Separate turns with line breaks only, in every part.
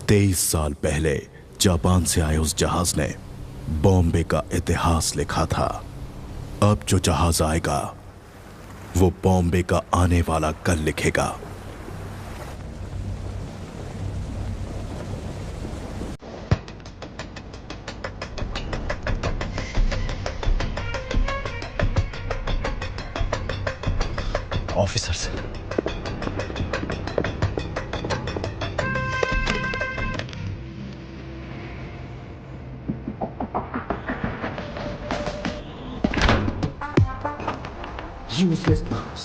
23 साल पहले जापान से आए उस जहाज ने बॉम्बे का इतिहास लिखा था। अब जो जहाज आएगा वो बॉम्बे का आने वाला कल लिखेगा।
ऑफिसर्स,
यूजलेस बॉस,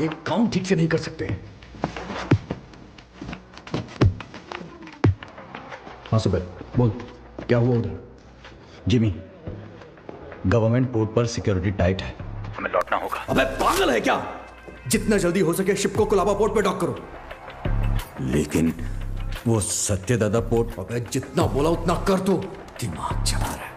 एक काम ठीक से नहीं कर सकते। हाँ सुबह बोल, क्या हुआ उधर?
जिमी, गवर्नमेंट पोर्ट पर सिक्योरिटी टाइट है, हमें लौटना होगा।
अबे पागल है क्या? जितना जल्दी हो सके शिप को कोलाबा पोर्ट पे डॉक करो।
लेकिन वो सत्यदादा पोर्ट।
अबे जितना बोला उतना कर दो, दिमाग चला रहा है।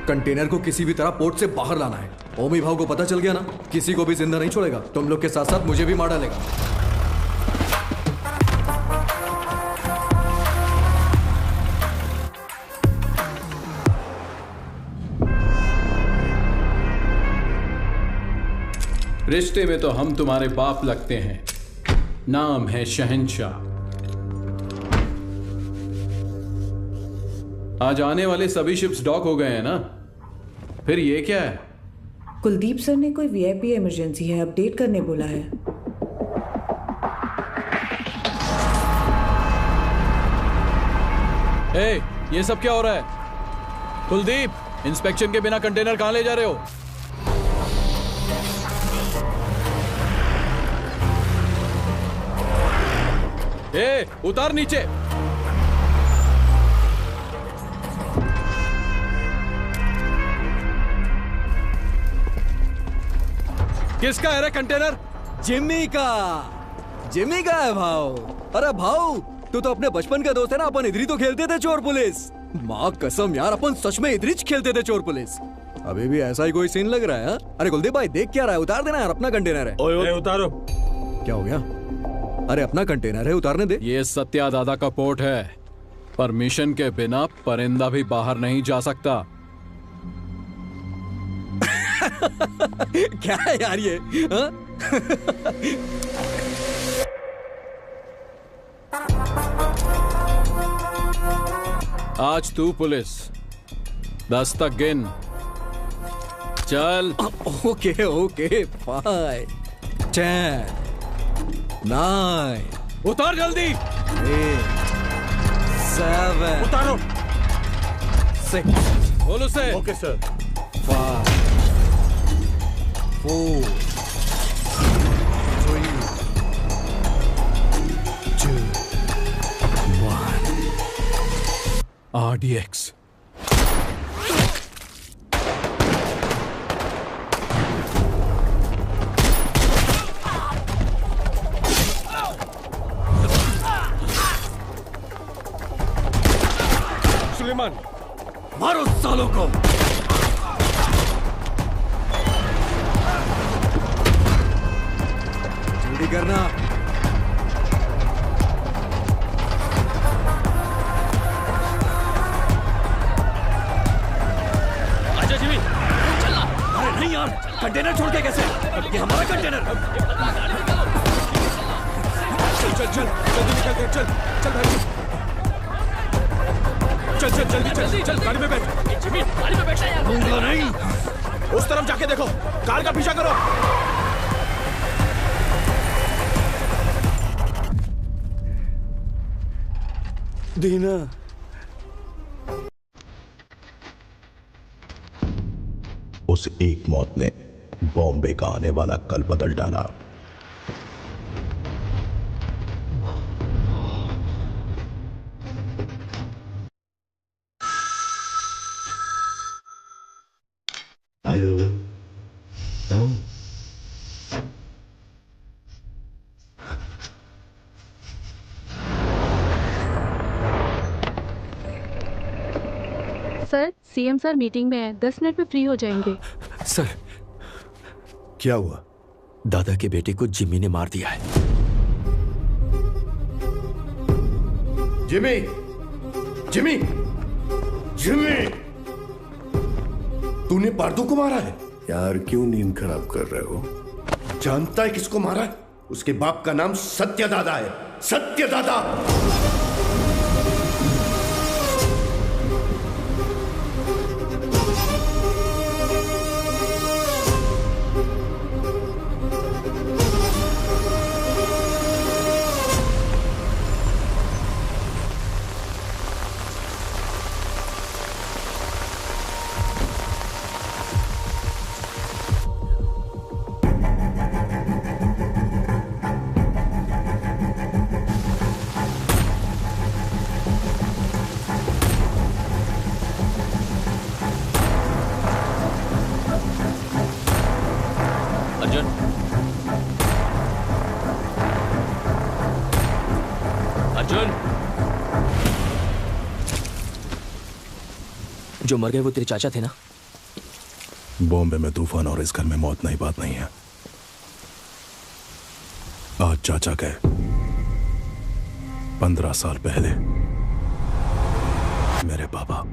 कंटेनर को किसी भी तरह पोर्ट से बाहर लाना है। ओमी भाव को पता चल गया ना, किसी को भी जिंदा नहीं छोड़ेगा। तुम लोग के साथ साथ मुझे भी मार डालेगा।
रिश्ते में तो हम तुम्हारे बाप लगते हैं, नाम है शहंशाह। आज आने वाले सभी शिप्स डॉक हो गए हैं ना, फिर ये क्या है?
कुलदीप सर ने कोई वीआईपी इमरजेंसी है अपडेट करने बोला है।
ए, ये सब क्या हो रहा है? कुलदीप, इंस्पेक्शन के बिना कंटेनर कहां ले जा रहे हो? ए, उतार नीचे। किसका है रे कंटेनर?
जिम्मी का। जिम्मी का है भाव। अरे भाव, तू तो अपने बचपन का दोस्त है ना। अपन इधर ही तो खेलते थे चोर पुलिस। माँ कसम यार, अपन सच में इधर ही खेलते थे चोर पुलिस। अभी भी ऐसा ही कोई सीन लग रहा है हा? अरे कुलदीप भाई देख क्या रहा है? उतार देना यार, अपना कंटेनर है।
ओए उतारो।
क्या हो गया? अरे अपना कंटेनर है, उतारने दे।
ये सत्या दादा का पोर्ट है, परमिशन के बिना परिंदा भी बाहर नहीं जा सकता।
क्या है यार ये हा?
आज तू पुलिस, 10 तक गिन। चल।
Okay okay, 5 10 9।
उतार जल्दी।
8 7
उतारो।
6।
बोल उसे।
Okay sir.
5 4 3 2 1।
RDX।
सुलेमान,
मारो सालों को। जल्दी करना।
आजा जिमी।
चलना। अरे नहीं यार, कंटेनर छोड़ के कैसे? ये हमारा कंटेनर। चल चल चल, जल्दी निकल के चल। चल भाई, चल चल जल्दी चल। चल गाड़ी में बैठ।
जिमी, गाड़ी में बैठा यार।
दूंगा नहीं।
उस तरफ जाके देखो, कार का पीछा करो। दीना।
उस एक मौत ने बॉम्बे का आने वाला कल बदल डाला।
सर, सीएम सर मीटिंग में है, 10 मिनट में फ्री हो जाएंगे।
सर, क्या हुआ?
दादा के बेटे को जिम्मी ने मार दिया है।
जिमी, जिमी, जिमी, तूने पार्दू को मारा है?
यार क्यों नींद खराब कर रहे हो?
जानता है किसको मारा है? उसके बाप का नाम सत्यदादा है। सत्यदादा।
जो मर गए वो तेरे चाचा थे ना?
बॉम्बे में तूफान और इस घर में मौत नई बात नहीं है। आज चाचा गए, 15 साल पहले मेरे पापा।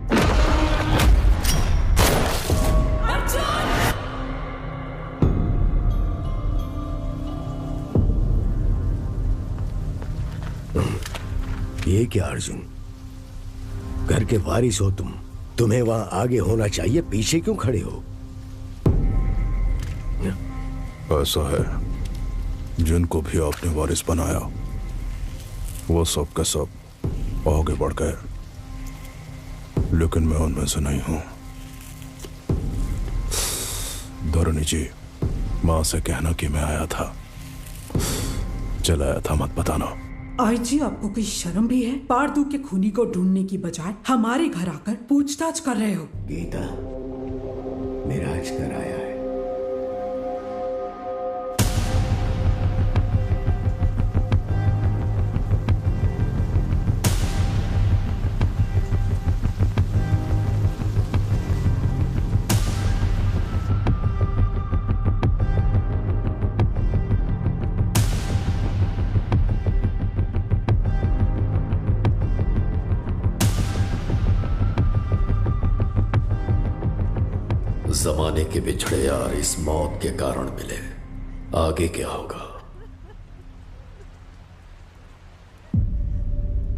ये क्या अर्जुन, घर के वारिस हो तुम, तुम्हें वहां आगे होना चाहिए, पीछे क्यों खड़े हो?
ऐसा है, जिनको भी आपने वारिस बनाया वो सब के सब आगे बढ़ गए, लेकिन मैं उनमें से नहीं हूं। धरणी जी, मां से कहना कि मैं आया था, चलाया था, मत बताना।
आईजी, आपको कोई शर्म भी है? पार्दू के खूनी को ढूंढने की बजाय हमारे घर आकर पूछताछ कर रहे हो।
गीता, मेरा आज घर आया है।
जमाने के बिछड़े यार इस मौत के कारण मिले, आगे क्या होगा?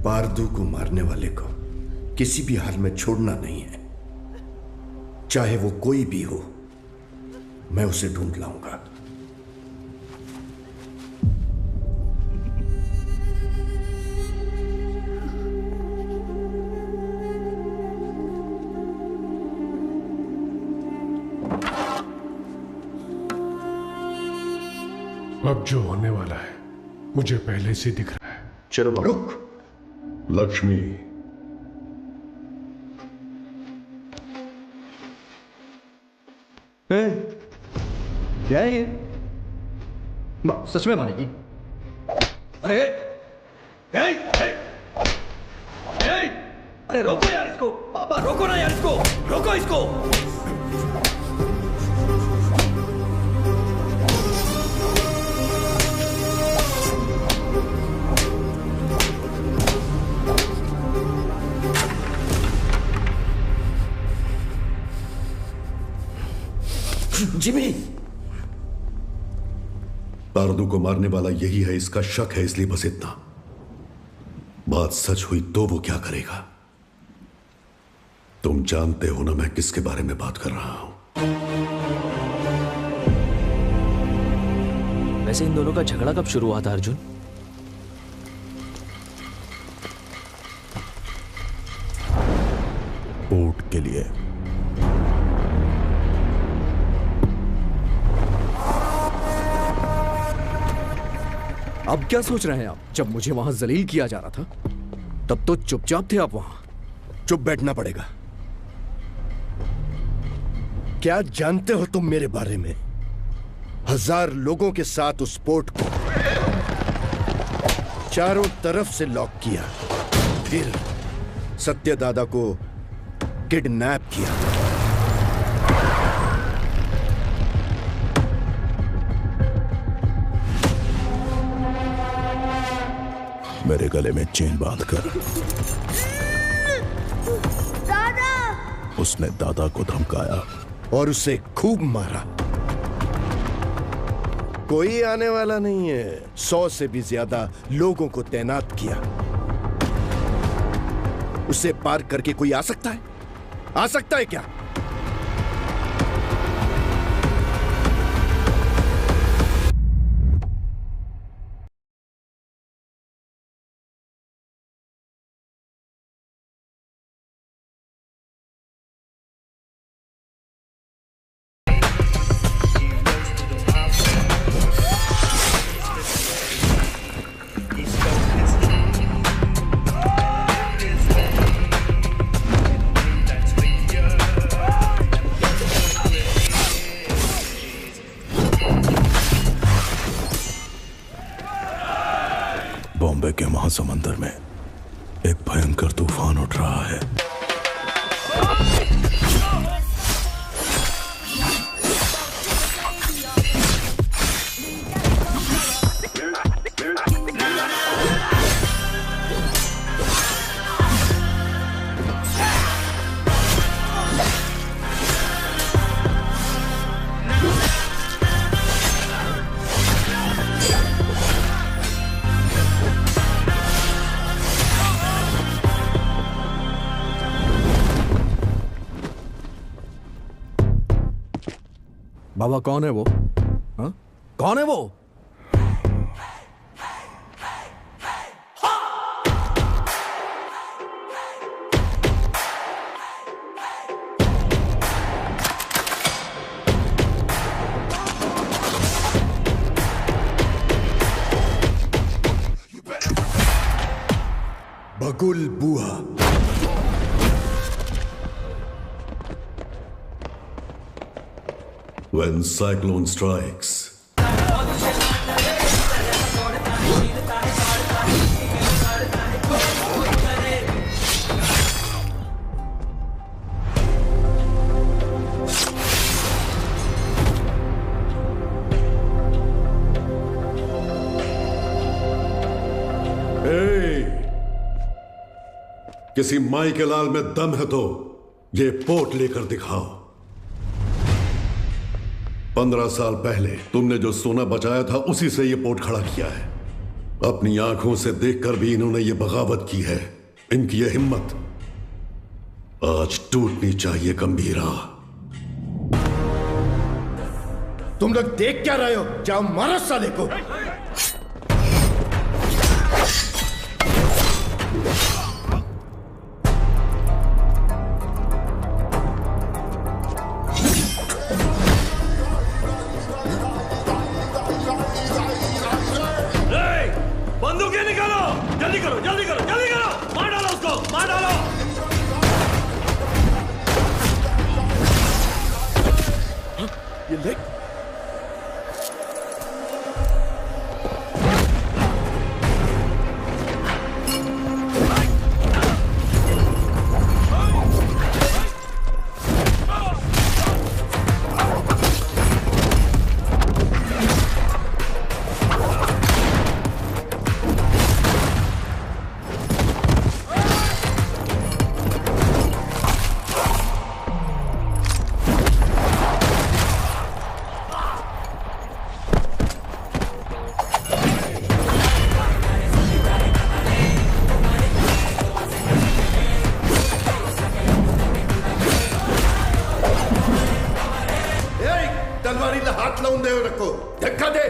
पार्दू को मारने वाले को किसी भी हाल में छोड़ना नहीं है, चाहे वो कोई भी हो। मैं उसे ढूंढ लाऊंगा।
अब जो होने वाला है मुझे पहले से दिख रहा है।
चलो रुक।
लक्ष्मी,
क्या है ये? सच में मानेगी? अरे अरे रोको यार इसको, पापा रोको ना यार इसको, रोको इसको।
जिमी, पार्दू को मारने वाला यही है, इसका शक है, इसलिए बस इतना। बात सच हुई तो वो क्या करेगा? तुम जानते हो ना मैं किसके बारे में बात कर रहा हूं।
वैसे इन दोनों का झगड़ा कब शुरू हुआ था अर्जुन?
पोर्ट के लिए।
अब क्या सोच रहे हैं आप? जब मुझे वहां जलील किया जा रहा था तब तो चुपचाप थे आप वहां।
चुप बैठना पड़ेगा। क्या जानते हो तुम मेरे बारे में? 1000 लोगों के साथ उस पोर्ट को चारों तरफ से लॉक किया, फिर सत्यदादा को किडनैप किया।
मेरे गले में चेन बांधकर उसने दादा को धमकाया
और उसे खूब मारा। कोई आने वाला नहीं है। 100 से भी ज्यादा लोगों को तैनात किया। उसे पार करके कोई आ सकता है? आ सकता है क्या?
बॉम्बे के महासमुंदर में एक भयंकर तूफान उठ रहा है।
बाबा कौन है वो? हाँ? कौन है वो?
बगुल बुआ।
When cyclone strikes, किसी माई के लाल में दम है तो ये पोर्ट लेकर दिखाओ। 15 साल पहले तुमने जो सोना बचाया था उसी से ये पोर्ट खड़ा किया है। अपनी आंखों से देखकर भी इन्होंने ये बगावत की है। इनकी ये हिम्मत आज टूटनी चाहिए गंभीरा।
तुम लोग देख क्या रहे हो? जाओ मारो साले को।
बंदूकें निकालो, जल्दी करो, जल्दी करो, जल्दी करो, मार डालो उसको, मार डालो।
ये देख, तलवारी ला हाथ लाऊं दे रखो, धक्का दे।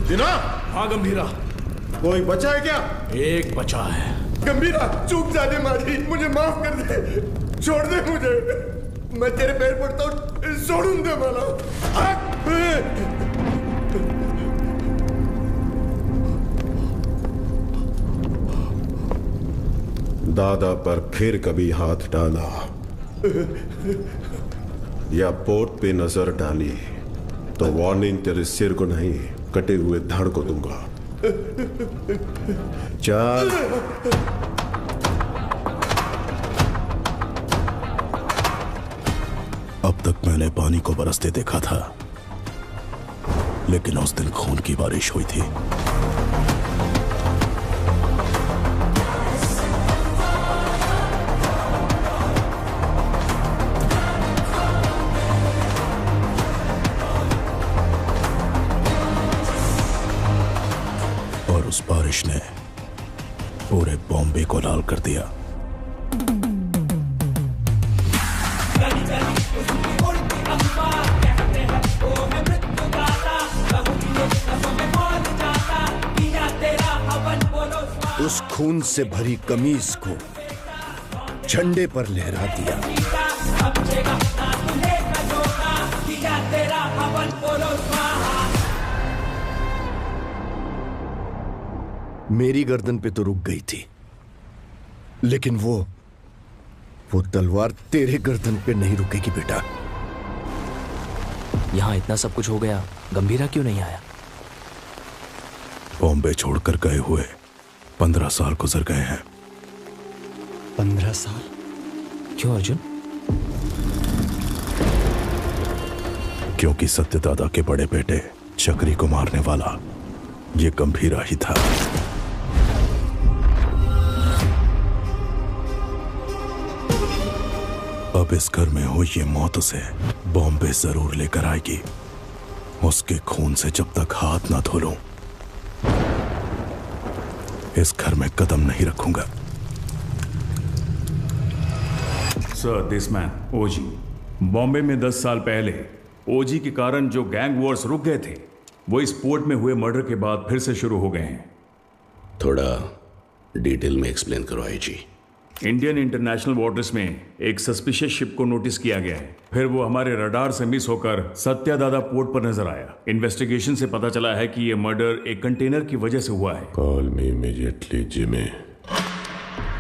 दिना,
हाँ गंभीरा,
कोई बचा है क्या?
एक बचा है।
गंभीरा, चूक जाने मारी, मुझे माफ कर दे, छोड़ दे मुझे, मैं तेरे पैर पड़ता हूँ, छोड़ूं दे मला। दादा पर फिर कभी हाथ डाला या पोर्ट पे नजर डाली तो वार्निंग तेरे सिर को नहीं, कटे हुए धड़ को दूंगा। चल।
अब तक मैंने पानी को बरसते देखा था, लेकिन उस दिन खून की बारिश हुई थी। और उस बारिश ने पूरे बॉम्बे को लाल कर दिया।
उस खून से भरी कमीज को झंडे पर लहरा दिया। मेरी गर्दन पे तो रुक गई थी, लेकिन वो तलवार तेरे गर्दन पे नहीं रुकेगी बेटा।
यहाँ इतना सब कुछ हो गया, गंभीरा क्यों नहीं आया?
बॉम्बे छोड़कर गए हुए 15 साल गुजर गए हैं।
15 साल? क्यों अर्जुन?
क्योंकि सत्यदादा के बड़े बेटे चक्री को मारने वाला ये गंभीरा ही था। अब इस घर में हुई ये मौत उसे बॉम्बे जरूर लेकर आएगी। उसके खून से जब तक हाथ ना धो लूं, इस घर में कदम नहीं रखूंगा।
सर, दिस मैन ओजी बॉम्बे में 10 साल पहले ओजी के कारण जो गैंग वॉर्स रुक गए थे, वो इस पोर्ट में हुए मर्डर के बाद फिर से शुरू हो गए हैं।
थोड़ा डिटेल में एक्सप्लेन करो आईजी।
इंडियन इंटरनेशनल वाटर्स में एक सस्पिशियस शिप को नोटिस किया गया है। फिर वो हमारे रडार से मिस होकर सत्यादादा पोर्ट पर नजर आया। इन्वेस्टिगेशन से पता चला है कि ये मर्डर एक कंटेनर की वजह से हुआ है।
Call me immediately Jimmy.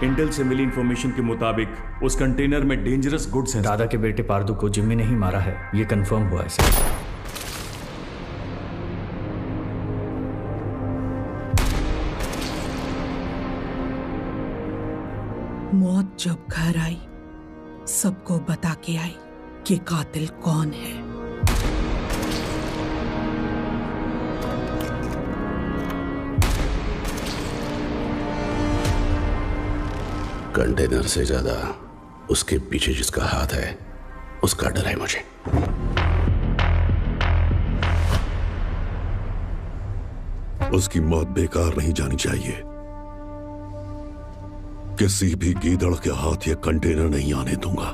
Intel से मिली इंफॉर्मेशन के मुताबिक उस कंटेनर में डेंजरस गुड्स हैं।
दादा के बेटे पारदू को जिम्मी ने ही मारा है, ये कंफर्म हुआ है सर।
मौत जब घर आई, सबको बता के आई कि कातिल कौन है।
कंटेनर से ज्यादा उसके पीछे जिसका हाथ है, उसका डर है मुझे।
उसकी मौत बेकार नहीं जानी चाहिए। किसी भी गीदड़ के हाथ ये कंटेनर नहीं आने दूंगा।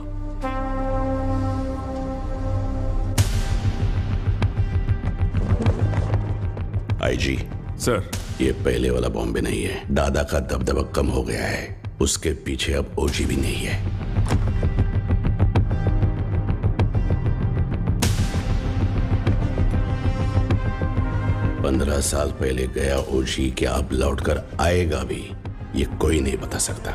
आईजी
सर,
ये पहले वाला बॉम्बे नहीं है। दादा का दबदबा कम हो गया है, उसके पीछे अब ओजी भी नहीं है। पंद्रह साल पहले गया ओजी क्या अब लौटकर आएगा भी, ये कोई नहीं बता सकता।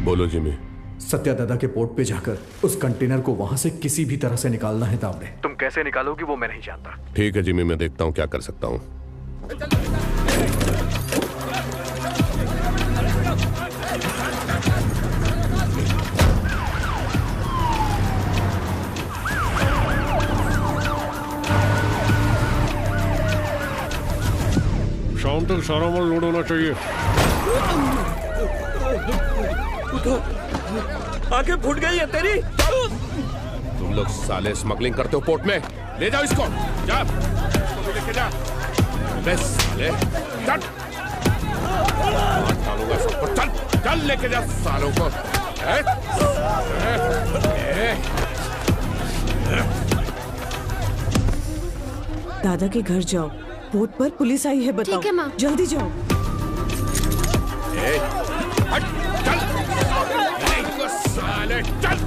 बोलो जिमी।
सत्यादादा के पोर्ट पे जाकर उस कंटेनर को वहां से किसी भी तरह से निकालना है तावड़े।
तुम कैसे निकालोगी वो मैं नहीं जानता।
ठीक है जिमी, मैं देखता हूं क्या कर सकता हूं।
शाओ शाम तक सारा माल लोड होना चाहिए।
आंखें फूट गई है तेरी।
तुम लोग साले स्मगलिंग करते हो पोर्ट में, ले जाओ इसको, जा इसको भी लेके जा। बे साले चल, मार डालूंगा सबको, चल चल लेके जा सालों को।
दादा के घर जाओ, पोर्ट पर पुलिस आई है, बताओ। ठीक है माँ। जल्दी जाओ।
हट, चल साले चल,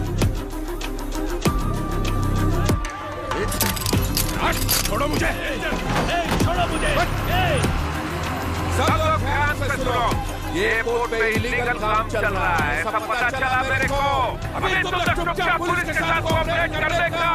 छोड़ो मुझे, छोड़ो मुझे।
सब लोग ध्यान से सुनो, ये पोर्ट पे इलीगल काम चल रहा है, सब पता चला मेरे को। अभी तुम लोग चुपचाप पुलिस के साथ कोऑपरेट कर लेगा।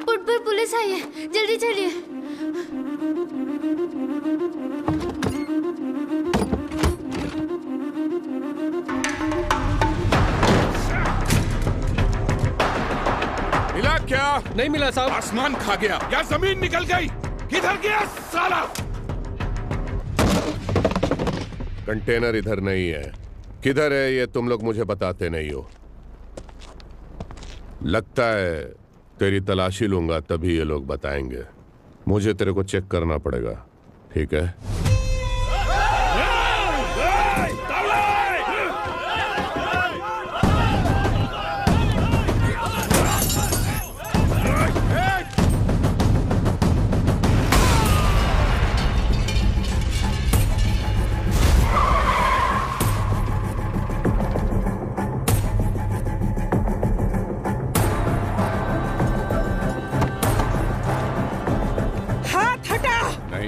पोर्ट पर पुलिस आई है, जल्दी चलिए।
मिला क्या?
नहीं मिला साहब।
आसमान खा गया या जमीन निकल गई? किधर गया साला? कंटेनर इधर नहीं है, किधर है ये तुम लोग मुझे बताते नहीं हो। लगता है तेरी तलाशी लूंगा तभी ये लोग बताएंगे। मुझे तेरे को चेक करना पड़ेगा, ठीक है?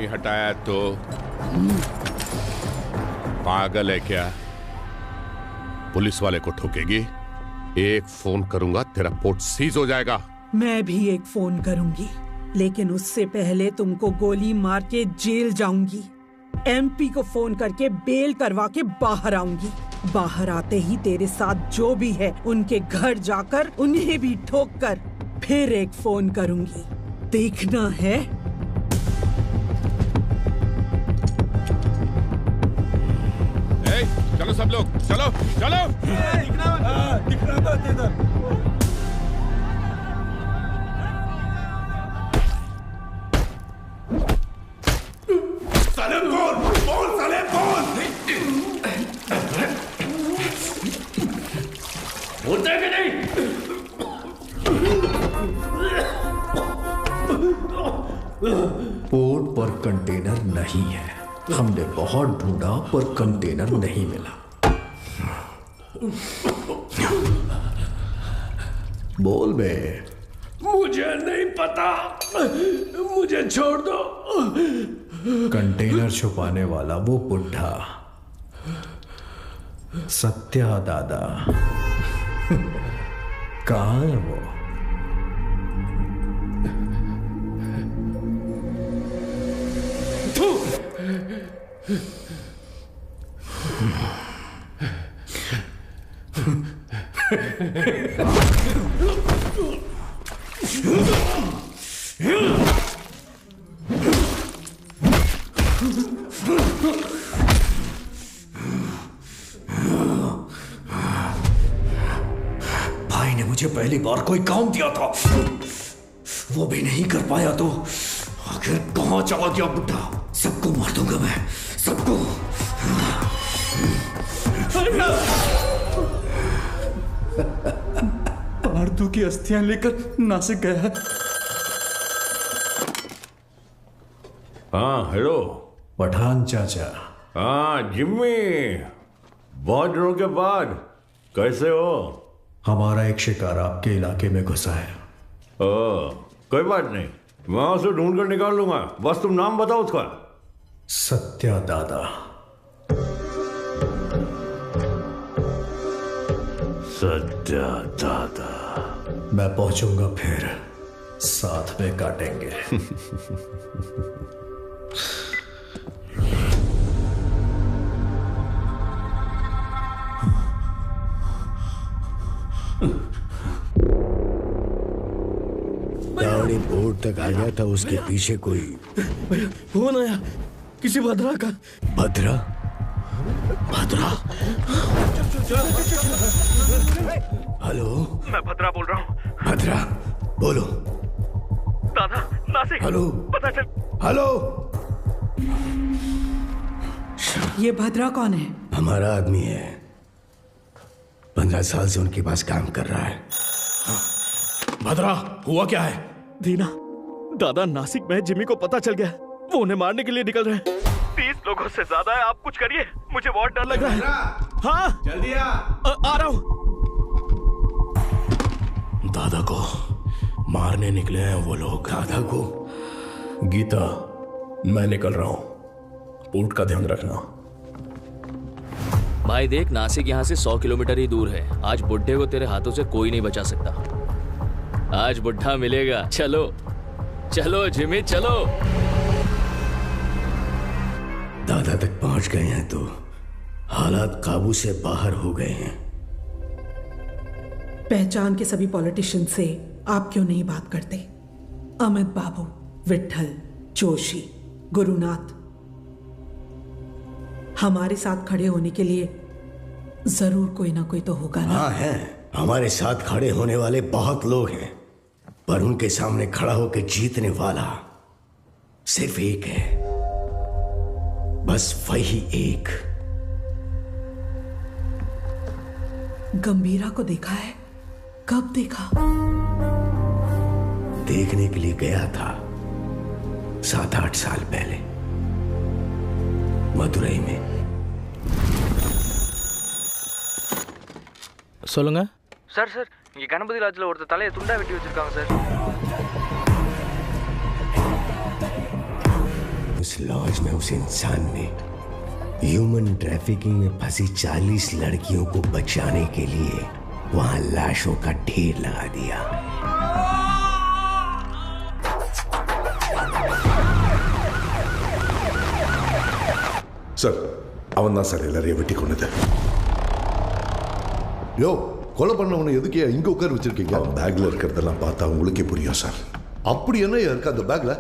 हटाया तो पागल है क्या? पुलिस वाले को ठोकेगी? एक फोन करूंगा तेरा पोर्ट सीज हो जाएगा।
मैं भी एक फोन करूंगी, लेकिन उससे पहले तुमको गोली मार के जेल जाऊंगी। एमपी को फोन करके बेल करवा के बाहर आऊंगी। बाहर आते ही तेरे साथ जो भी है उनके घर जाकर उन्हें भी ठोक कर फिर एक फोन करूंगी। देखना है?
चलो सब लोग, चलो चलो।
दिखना मत इधर। साले बोल साले बोल। बोलते हैं कि नहीं?
पोर्ट पर कंटेनर नहीं है। हमने बहुत ढूंढा पर कंटेनर नहीं मिला। बोल बे।
मुझे नहीं पता, मुझे छोड़ दो।
कंटेनर छुपाने वाला वो बुढ़ा सत्या दादा कहाँ है वो? भाई ने मुझे पहली बार कोई काम दिया था, वो भी नहीं कर पाया तो आखिर कहां चला गया बुढ़ा? सबको मार दूंगा मैं, सबको।
पार्थू की अस्थियां लेकर नासिक गया है।
हाँ हेलो
पठान चाचा।
हाँ जिम्मी, बहुत दिनों के बाद कैसे हो?
हमारा एक शिकार आपके इलाके में घुसा है।
कोई बात नहीं, मैं उसे ढूंढ कर निकाल लूंगा, बस तुम नाम बताओ उसका।
सत्या दादा।
सत्या दादा। मैं पहुंचूंगा फिर साथ में काटेंगे। दावड़ी बोर्ड तक आ गया था, उसके पीछे कोई
फोन आया किसी भद्रा का।
भद्रा? भद्रा? हेलो,
मैं भद्रा बोल रहा हूँ।
भद्रा बोलो।
दादा नासिक।
हेलो,
पता चल।
हेलो।
ये भद्रा कौन है?
हमारा आदमी है, 15 साल से उनके पास काम कर रहा है।
भद्रा, हुआ क्या है? दीना, दादा नासिक में जिमी को पता चल गया, वो उन्हें मारने के लिए निकल रहे हैं।
30 लोगों से ज्यादा है, आप कुछ करिए, मुझे बहुत डर लग रहा है।
हाँ
जल्दी
आ रहा हूँ।
दादा को मारने निकले हैं वो लोग। दादा को?
गीता, मैं निकल रहा हूँ, पोर्ट का ध्यान रखना।
भाई देख, नासिक यहाँ से 100 किलोमीटर ही दूर है। आज बुड्ढे को तेरे हाथों से कोई नहीं बचा सकता। आज बुड्ढा मिलेगा। चलो चलो जिमी चलो।
दादा तक पहुंच गए हैं तो हालात काबू से बाहर हो गए हैं।
पहचान के सभी पॉलिटिशियन से आप क्यों नहीं बात करते? अमित बाबू, विट्ठल, जोशी, गुरुनाथ, हमारे साथ खड़े होने के लिए जरूर कोई ना कोई तो होगा ना?
हाँ है, हमारे साथ खड़े होने वाले बहुत लोग हैं, पर उनके सामने खड़ा होकर जीतने वाला सिर्फ एक है, बस वही एक।
गंभीरा को देखा है? कब देखा?
देखने के लिए गया था 7-8 साल पहले मदुरई में।
சொல்லுங்க
சார் சார், இங்க கணபதி லாட்ஜ்ல ஒருத்தர் தலையை துண்டா வெட்டி வச்சிருக்காங்க சார்।
उस लॉज में उस इंसान ने ह्यूमन ट्रैफिकिंग में फंसी 40 लड़कियों को बचाने के लिए वहां लाशों का ढेर लगा दिया।
சார், அவன் தான் சார் எல்லாரையும் வெட்டி கொண்டது. யோ, கொலை பண்ணவனை எதுக்கே இங்க உட்கார வச்சிருக்கீங்க? அவன் பேக்ல இருக்கிறதெல்லாம் பார்த்தா உங்களுக்கே புரியும் சார். அப்படி என்ன இருக்கு அந்த பேக்ல?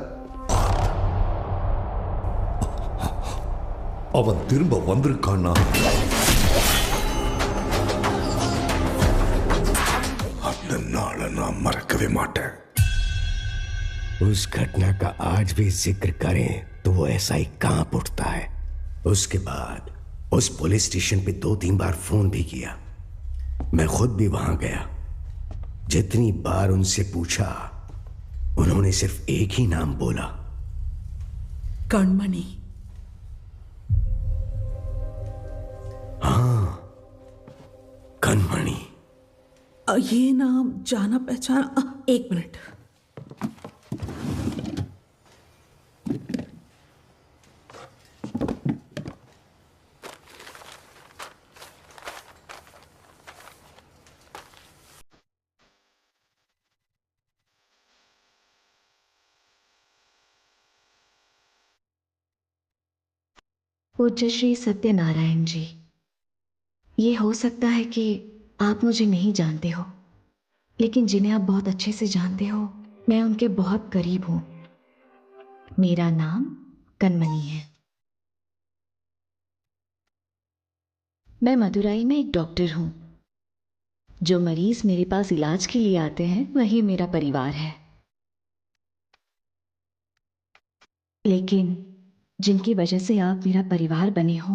அவன் திரும்ப வந்திருக்கானா? அந்த நாளை நான் மறக்கவே மாட்டேன்.
उस घटना का आज भी जिक्र करें तो वो ऐसा ही कांप उठता है। उसके बाद उस पुलिस स्टेशन पे 2-3 बार फोन भी किया। मैं खुद भी वहां गया। जितनी बार उनसे पूछा, उन्होंने सिर्फ एक ही नाम बोला,
कणमणि।
हाँ, कणमणि।
ये नाम जाना पहचाना। एक मिनट।
पूज्य श्री सत्यनारायण जी, ये हो सकता है कि आप मुझे नहीं जानते हो, लेकिन जिन्हें आप बहुत अच्छे से जानते हो, मैं उनके बहुत करीब हूं। मेरा नाम कणमणि है। मैं मदुरई में एक डॉक्टर हूं। जो मरीज मेरे पास इलाज के लिए आते हैं वही मेरा परिवार है, लेकिन जिनकी वजह से आप मेरा परिवार बने हो,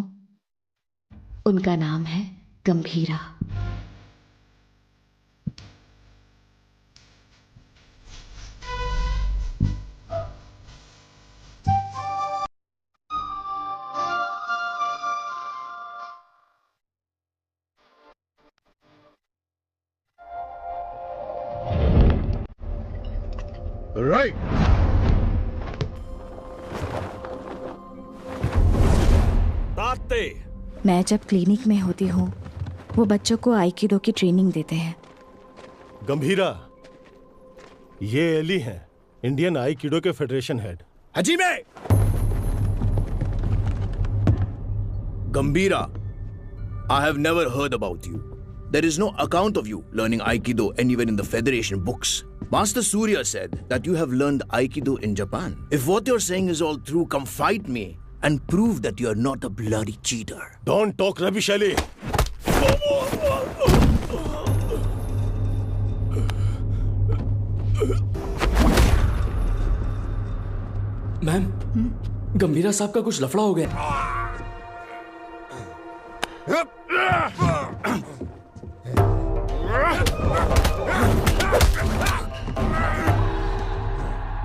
उनका नाम है गंभीरा।
Right.
मैं जब क्लिनिक में होती हूँ वो बच्चों को आइकिडो की ट्रेनिंग देते हैं।
गंभीरा, ये एली हैं, इंडियन आइकिडो के फेडरेशन हेड।
हजीमे! Gambhira, I have never heard about you. There is no account of you learning Aikido anywhere in the Federation books. Master Surya said that you have learned Aikido in Japan. If what you're saying is all true, come fight me and prove that you're not a bloody cheater.
Don't talk rubbish, Ali.
Ma'am, Gambhira साहब का कुछ लफड़ा हो गया।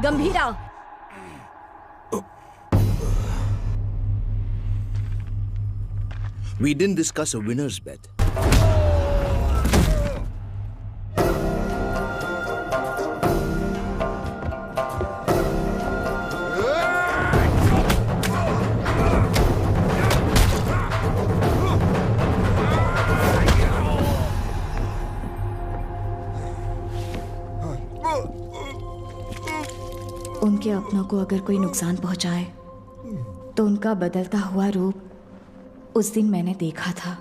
गंभीरा,
We didn't discuss a winner's bet.
उनके अपनों को अगर कोई नुकसान पहुंचाए तो उनका बदलता हुआ रूप उस दिन मैंने देखा था।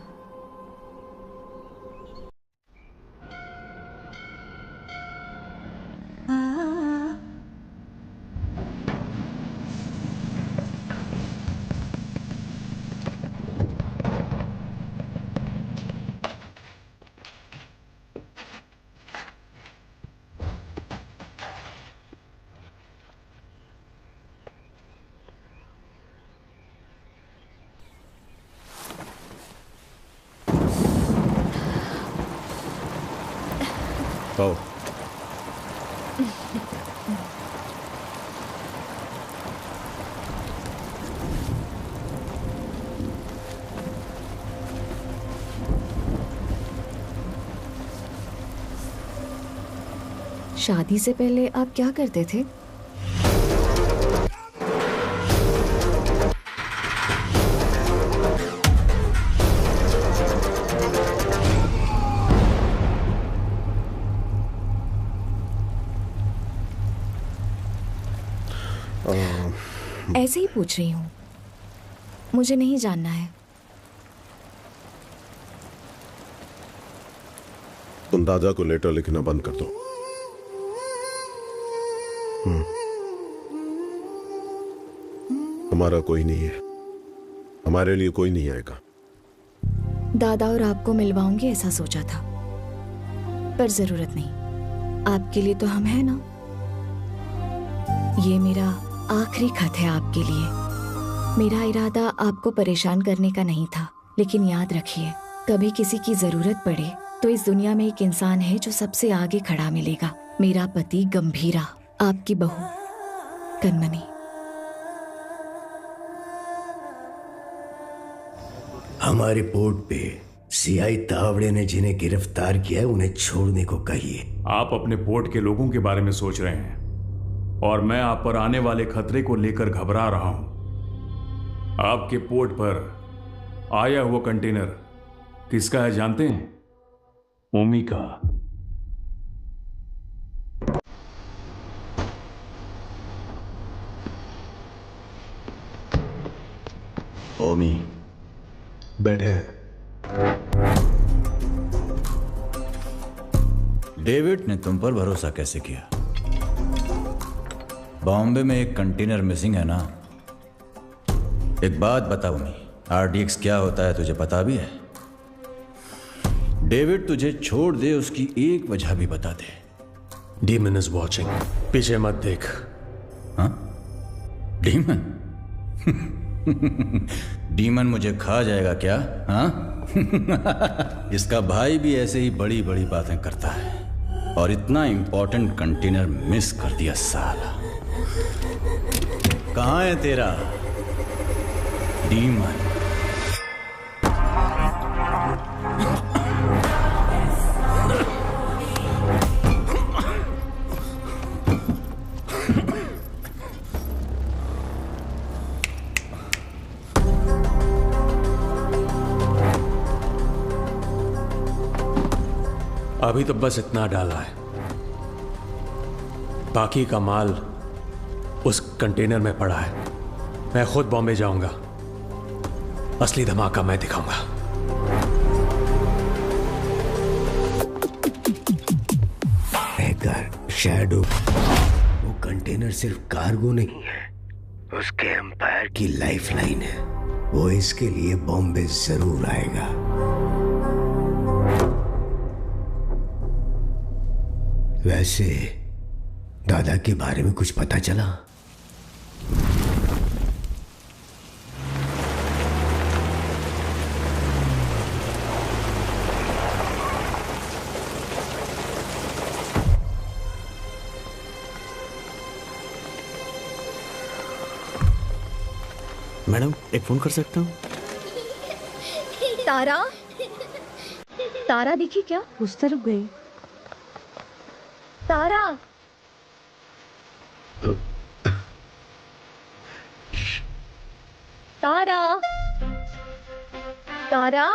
आओ।
शादी से पहले आप क्या करते थे? ऐसे ही पूछ रही हूँ, मुझे नहीं जानना है।
तुम दादा को लेटर लिखना बंद कर दो। हमारा कोई नहीं है, हमारे लिए कोई नहीं आएगा।
दादा और आपको मिलवाऊंगी ऐसा सोचा था, पर जरूरत नहीं। आपके लिए तो हम हैं ना। ये मेरा आखिरी खत है आपके लिए। मेरा इरादा आपको परेशान करने का नहीं था, लेकिन याद रखिए, कभी किसी की जरूरत पड़े तो इस दुनिया में एक इंसान है जो सबसे आगे खड़ा मिलेगा। मेरा पति गंभीरा, आपकी बहू कनमनी।
हमारे पोर्ट पे सीआई तावड़े ने जिन्हें गिरफ्तार किया है उन्हें छोड़ने को कहिए।
आप अपने पोर्ट के लोगों के बारे में सोच रहे हैं और मैं आप पर आने वाले खतरे को लेकर घबरा रहा हूं। आपके पोर्ट पर आया हुआ कंटेनर किसका है जानते हैं? ओमी का।
ओमी
बैठे।
डेविड ने तुम पर भरोसा कैसे किया? बॉम्बे में एक कंटेनर मिसिंग है ना। एक बात बता ओमी, आरडीएक्स क्या होता है तुझे पता भी है? डेविड तुझे छोड़ दे उसकी एक वजह भी बता दे।
डीमन इज वॉचिंग, पीछे मत देख।
हाँ? डीमन? डीमन मुझे खा जाएगा क्या? हाँ? इसका भाई भी ऐसे ही बड़ी बड़ी बातें करता है और इतना इंपॉर्टेंट कंटेनर मिस कर दिया साला। कहाँ है तेरा डीमन?
अभी तो बस इतना डाला है, बाकी का माल उस कंटेनर में पड़ा है। मैं खुद बॉम्बे जाऊंगा, असली धमाका मैं दिखाऊंगा।
शैडो, वो कंटेनर सिर्फ कार्गो नहीं है, उसके एम्पायर की लाइफलाइन है। वो इसके लिए बॉम्बे जरूर आएगा। वैसे दादा के बारे में कुछ पता चला?
मैडम, एक फोन कर सकता हूँ?
तारा, तारा दिखी क्या?
उस तरफ गई।
तारा, तारा, तारा,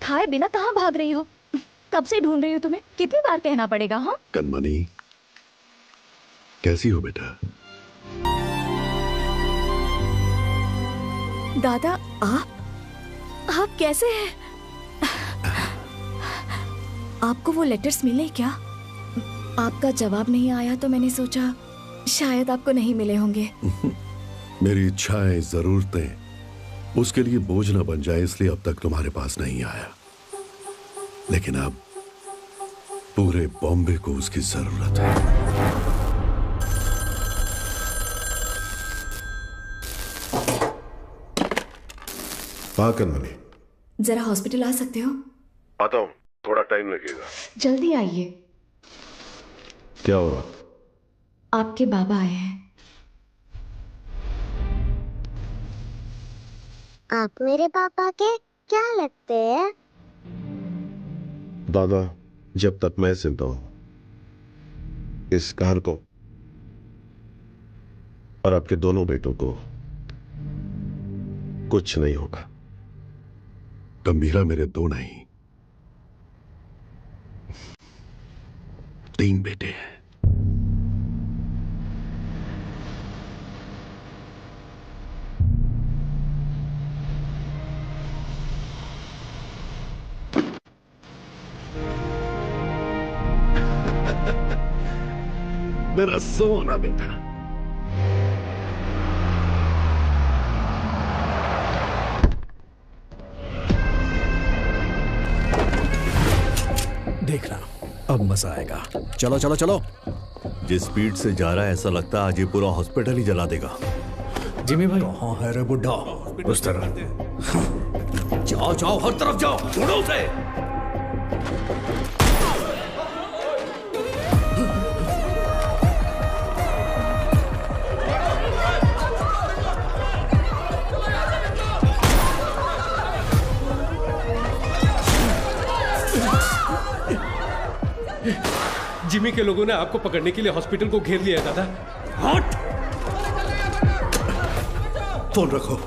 खाए बिना कहाँ भाग रही हो? कब से ढूंढ रही हो तुम्हें, कितनी बार कहना पड़ेगा? हाँ
कनमनी, कैसी हो बेटा?
दादा, आप कैसे हैं? आपको वो लेटर्स मिले क्या? आपका जवाब नहीं आया तो मैंने सोचा शायद आपको नहीं मिले होंगे।
मेरी इच्छाएं, जरूरतें उसके लिए बोझ न बन जाए, इसलिए अब तक तुम्हारे पास नहीं आया। लेकिन अब पूरे बॉम्बे को उसकी जरूरत है। हाँ कनमनी,
जरा हॉस्पिटल आ सकते हो?
आता हूँ, थोड़ा टाइम लगेगा।
जल्दी आइए।
क्या हुआ?
आपके बाबा आए हैं।
आप मेरे पापा के क्या लगते हैं?
दादा, जब तक मैं जिंदा हूं, इस घर को और आपके दोनों बेटों को कुछ नहीं होगा। गंभीरा मेरे दो नहीं, 3 बेटे हैं। मेरा सोना बेटा।
देखना, अब मजा आएगा। चलो चलो चलो।
जिस स्पीड से जा रहा है ऐसा लगता है आज ये पूरा हॉस्पिटल ही जला देगा।
जिमी भाई, कहाँ है रे बुड्ढा? उस तरह जाओ जाओ, हर तरफ जाओ, छोड़ो उसे।
जिमी के लोगों ने आपको पकड़ने के लिए हॉस्पिटल को घेर लिया दादा। हट!
फोन रखो,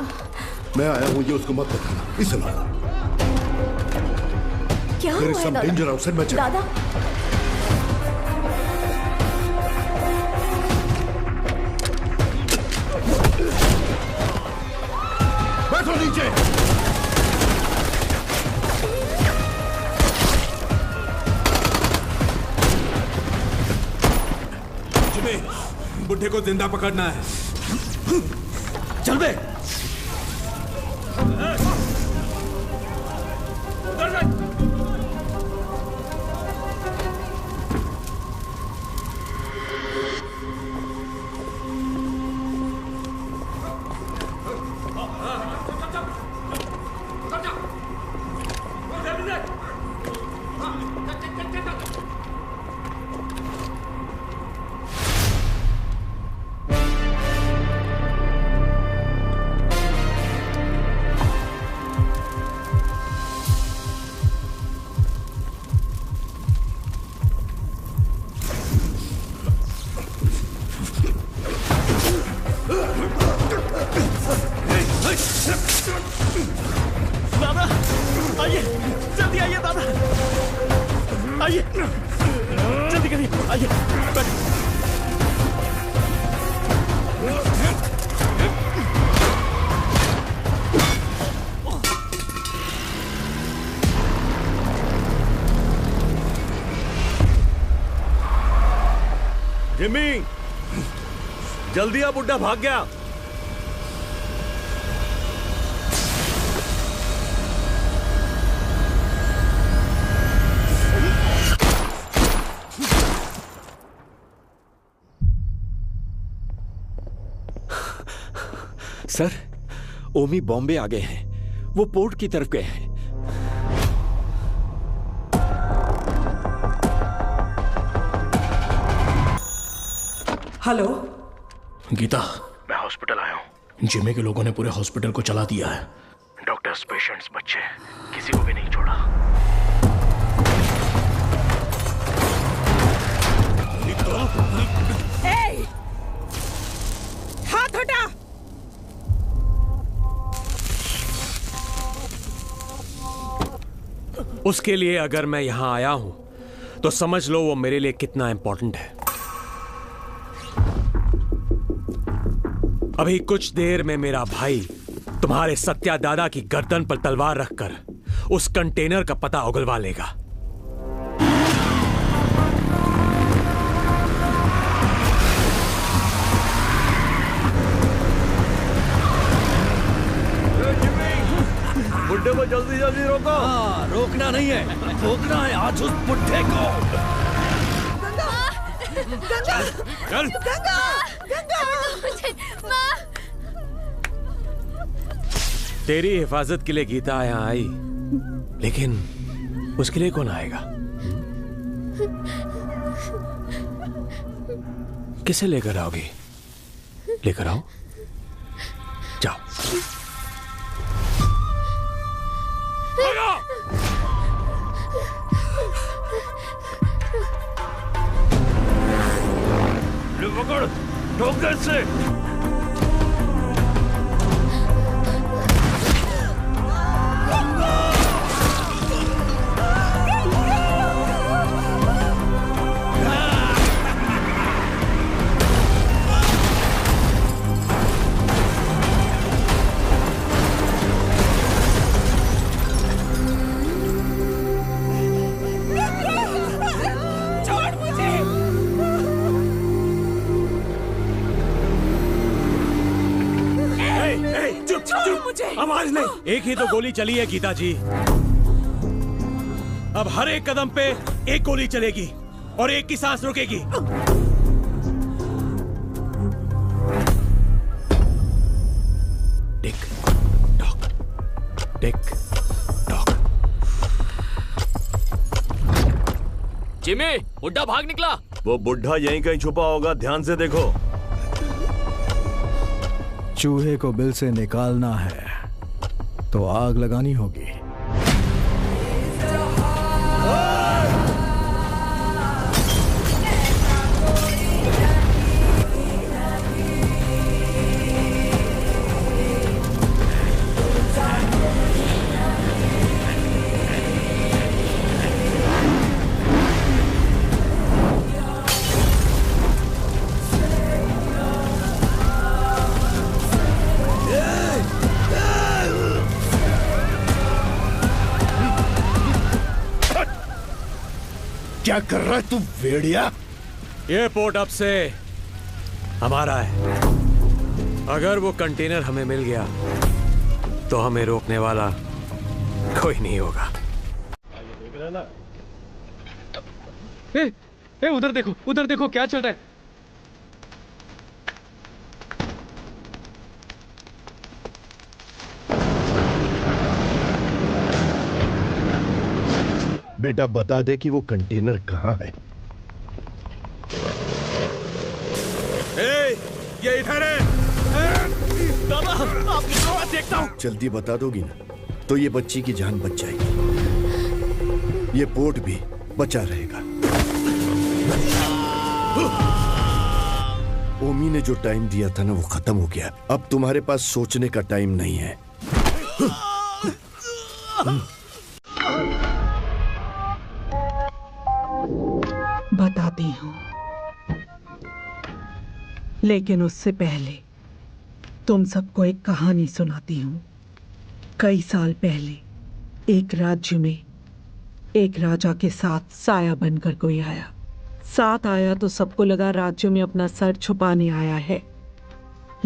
मैं आया हूं, ये उसको मत बताना। इसे लो।
क्या हुआ है दादा?
डेंजर आउटसाइड में
दादा,
बैठो नीचे।
बुड्ढे को जिंदा पकड़ना है। चल बे। दादा, आइए, जल्दी आइए दादा। आइए, जल्दी करिए, आइए। जिमी, जल्दी आ, बुड्ढा भाग गया।
सर, ओमी बॉम्बे आ गए हैं। वो पोर्ट की तरफ गए हैं।
हेलो
गीता,
मैं हॉस्पिटल आया हूँ।
जिमी के लोगों ने पूरे हॉस्पिटल को चला दिया है।
डॉक्टर्स, पेशेंट्स, बच्चे, किसी को भी नहीं छोड़ा।
ए! हाथ हटा।
उसके लिए अगर मैं यहां आया हूं तो समझ लो वो मेरे लिए कितना इंपॉर्टेंट है। अभी कुछ देर में मेरा भाई तुम्हारे सत्या दादा की गर्दन पर तलवार रखकर उस कंटेनर का पता उगलवा लेगा।
बुड्ढे को जल्दी जल्दी रोको।
हाँ, रोकना नहीं है, रोकना है आज उस बुड्ढे को।
गंगा,
चल।
गंगा, गंगा।
तेरी हिफाजत के लिए गीता यहाँ आई, लेकिन उसके लिए कौन आएगा? किसे लेकर आओगी? लेकर आओ, जाओ।
पकड़, ठोकर से।
छोड़ मुझे।
आवाज नहीं। एक ही तो गोली चली है गीता जी। अब हर एक कदम पे एक गोली चलेगी और एक की सांस रुकेगी। Tick tock, tick tock.
Jimmy, बुड्ढा भाग निकला।
वो बुड्ढा यहीं कहीं छुपा होगा, ध्यान से देखो।
चूहे को बिल से निकालना है तो आग लगानी होगी।
क्या कर रहा है तू भेड़िया?
ये पोर्ट अब से हमारा है। अगर वो कंटेनर हमें मिल गया तो हमें रोकने वाला कोई नहीं होगा।
उधर देखो, उधर देखो क्या चल रहा है।
बेटा बता दे कि वो कंटेनर कहाँ है।
ये इधर है। दादा, आप निकलो, मैं देखता हूँ।
जल्दी बता दोगी ना तो ये बच्ची की जान बच जाएगी। ये पोर्ट भी बचा रहेगा। ओमी ने जो टाइम दिया था ना वो खत्म हो गया। अब तुम्हारे पास सोचने का टाइम नहीं है।
लेकिन उससे पहले तुम सबको एक कहानी सुनाती हूँ। कई साल पहले एक राज्य में एक राजा के साथ साया बनकर कोई आया। साथ आया तो सबको लगा राज्य में अपना सर छुपाने आया है,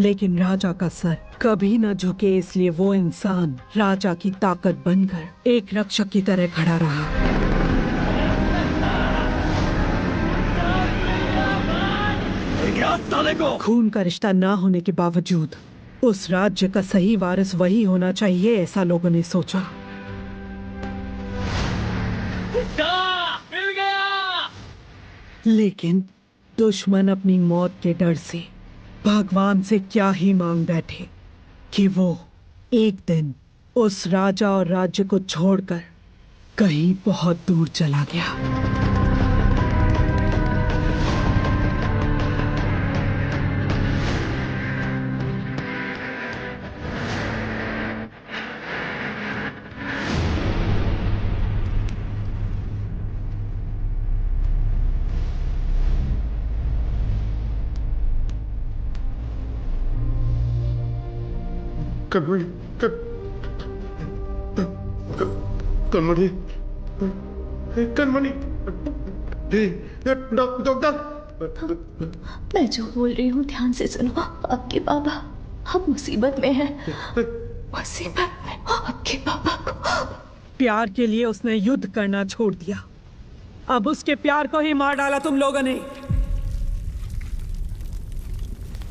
लेकिन राजा का सर कभी न झुके, इसलिए वो इंसान राजा की ताकत बनकर एक रक्षक की तरह खड़ा रहा। खून का रिश्ता ना होने के बावजूद उस राज्य का सही वारिस वही होना चाहिए, ऐसा लोगों ने सोचा।
मिल गया।
लेकिन दुश्मन अपनी मौत के डर से भगवान से क्या ही मांग बैठे कि वो एक दिन उस राजा और राज्य को छोड़कर कहीं बहुत दूर चला गया।
कनमणि, कनमणि, डॉक्टर।
मैं जो बोल रही हूँ ध्यान से सुनो। आपके बाबा अब मुसीबत में है, मुसीबत में। आपके बाबा को
प्यार के लिए उसने युद्ध करना छोड़ दिया, अब उसके प्यार को ही मार डाला तुम लोगों ने।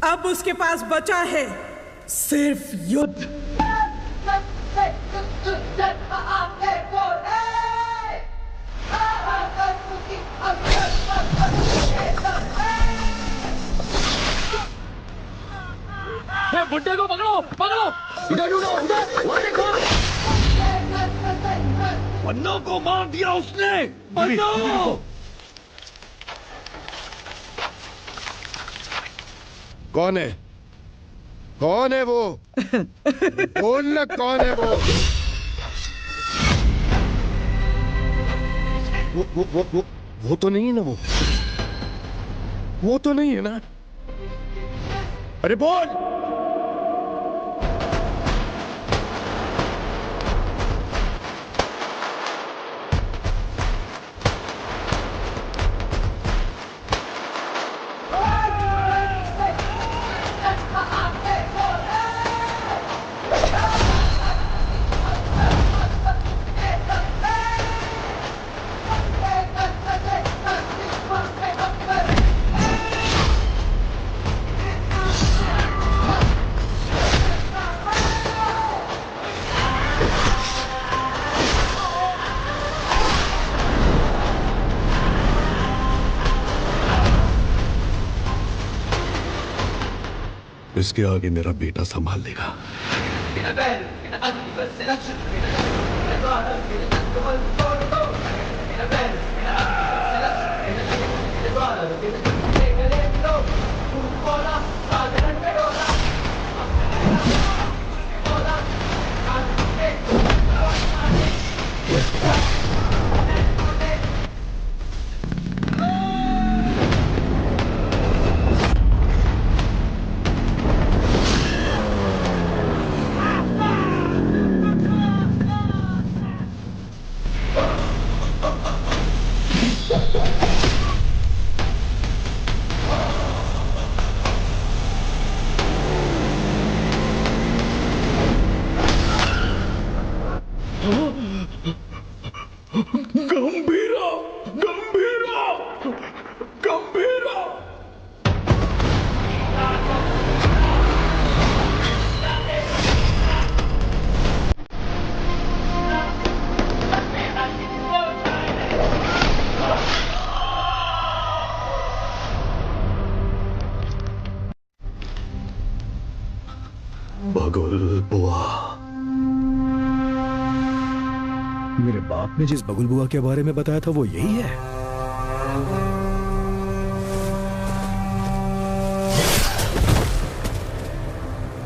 अब उसके पास बचा है सिर्फ युद्ध।
बुड्ढे को पकड़ो, पकड़ो। इधर ढूंढो, उधर, वहाँ देखो। बन्नों को मार दिया उसने। बन्नों।
कौन है? कौन है वो? बोल ना, कौन है वो? वो तो नहीं है ना, वो तो नहीं है ना? अरे बोल। इसके आगे मेरा बेटा संभाल लेगा।
गंभीरा, गंभीरा, गंभीरा।
बगुल बुआ।
मेरे बाप ने जिस बगुल बुआ के बारे में बताया था वो यही है।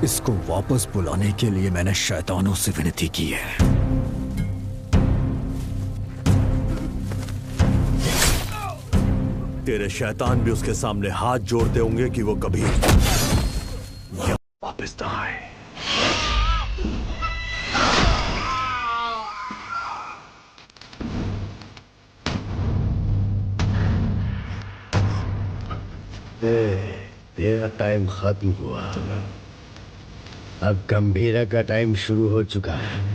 इसको वापस बुलाने के लिए मैंने शैतानों से विनती की है।
तेरे शैतान भी उसके सामने हाथ जोड़ते होंगे कि वो कभी वापस ना आए।
तेरा टाइम खत्म हुआ, अब गंभीरा का टाइम शुरू हो चुका है।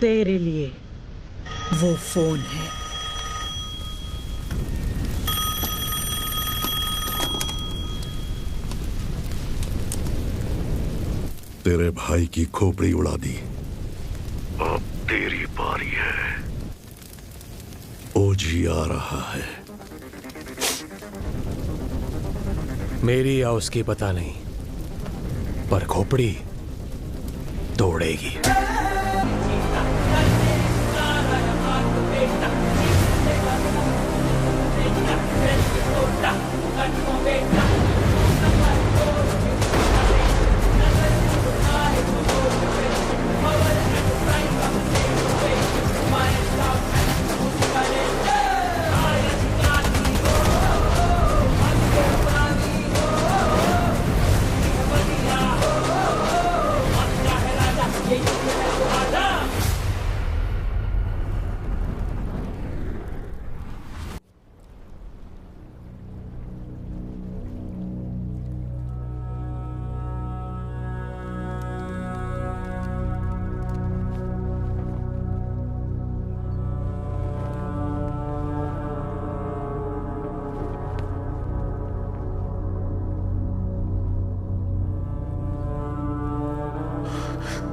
तेरे लिए वो फोन है।
तेरे भाई की खोपड़ी उड़ा दी, अब तेरी बारी है। ओजी आ रहा है।
मेरी या उसकी पता नहीं, पर खोपड़ी तोड़ेगी।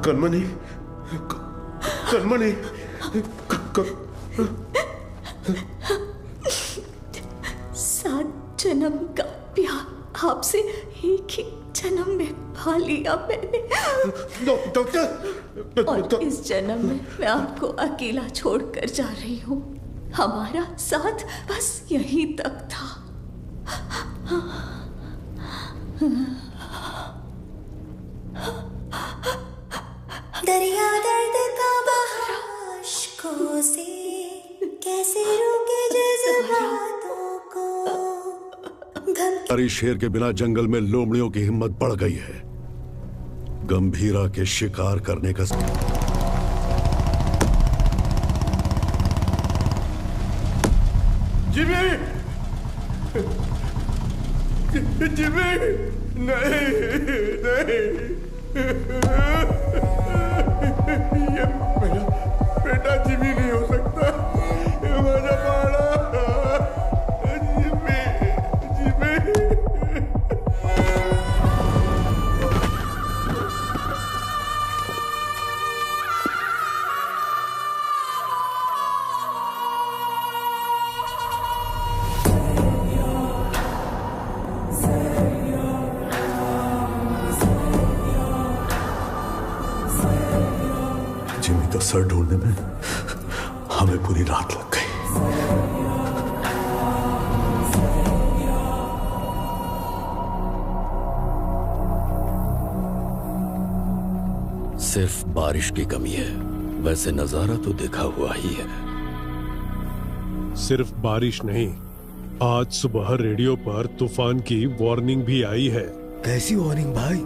कनमनी, कनमनी,
सात जन्म का प्यार आपसे एक ही जन्म में पा लिया मैंने। डॉक्टर, और इस जन्म में मैं आपको अकेला छोड़कर जा रही हूँ। हमारा साथ बस यहीं तक था।
दरिया दर्द का बहाशकों से कैसे रोके जज्बातों को।
हमारी शेर के बिना जंगल में लोमड़ियों की हिम्मत बढ़ गई है। गंभीरा के शिकार करने का
जिमी, जिमी, नहीं, नहीं, ये मेरा बेटा जिमी नहीं हो सकता। ये मेरा बाड़ा जिमी, जिमी।
जिमी का सर ढूंढने में हमें पूरी रात लग गई।
सिर्फ बारिश की कमी है, वैसे नजारा तो देखा हुआ ही है।
सिर्फ बारिश नहीं, आज सुबह रेडियो पर तूफान की वार्निंग भी आई है।
कैसी वार्निंग भाई?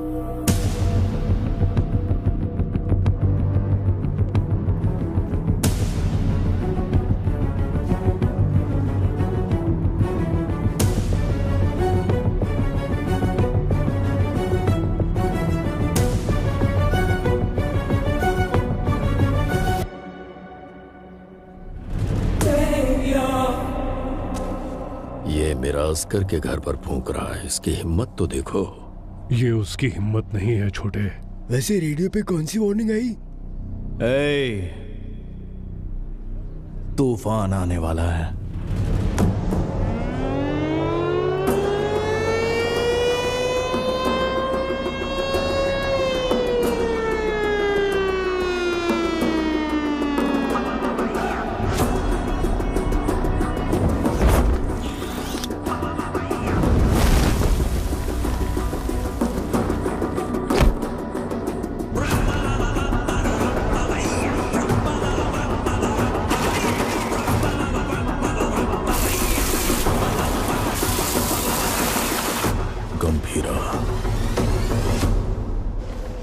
असगर के घर पर फूंक रहा है। इसकी हिम्मत तो देखो।
ये उसकी हिम्मत नहीं है छोटे।
वैसे रेडियो पे कौन सी वार्निंग आई?
तूफान आने वाला है।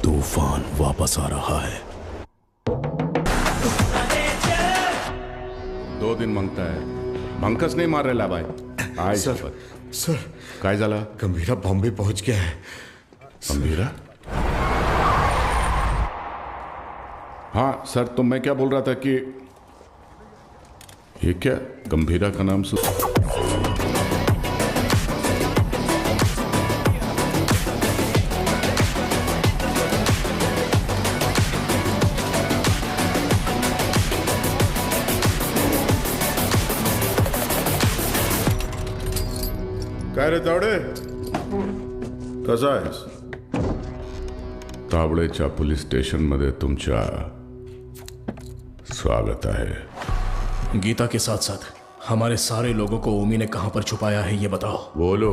तूफान वापस आ रहा है।
2 दिन मांगता है। भंकस नहीं मार रहा भाई। आय
सर
काय झाला?
गंभीरा बॉम्बे पहुंच गया है।
गंभीरा? हाँ सर, तो मैं क्या बोल रहा था कि ये क्या गंभीरा का नाम
काय रे तावडे, कसा आहेस?
तावडेच्या पोलीस स्टेशन मध्ये तुमच्या स्वागत है।
गीता के साथ साथ हमारे सारे लोगों को ओमी ने कहां पर छुपाया है ये बताओ।
बोलो।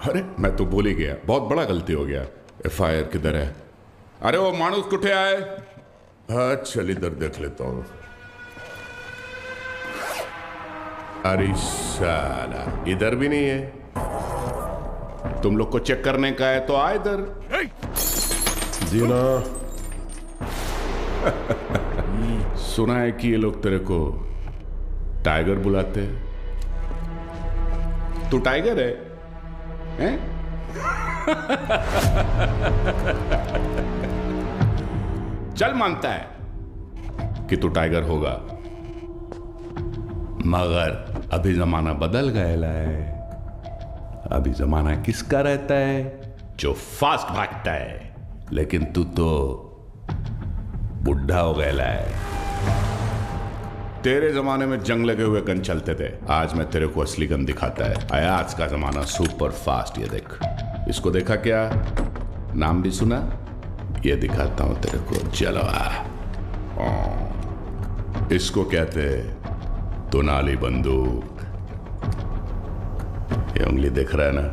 अरे मैं तो बोल ही गया, बहुत बड़ा गलती हो गया। FIR किधर है? अरे वो मानुस कुठे आए? हाँ चल इधर देख लेता हूं। अरे साला इधर भी नहीं है। तुम लोग को चेक करने का है तो आ इधर।
दीना
सुना है कि ये लोग तेरे को टाइगर बुलाते हैं। तू टाइगर है, हैं? चल मानता है कि तू टाइगर होगा, मगर अभी जमाना बदल गया है। अभी जमाना किसका रहता है? जो फास्ट भागता है। लेकिन तू तो बुढ़ा हो गया है। तेरे जमाने में जंग लगे हुए गन चलते थे, आज मैं तेरे को असली गन दिखाता है। आया आज का जमाना सुपर फास्ट। ये देख, इसको देखा क्या? नाम भी सुना? ये दिखाता हूं तेरे को जलवा। इसको कहते दुनाली बंदूक। ये उंगली देख रहा है ना?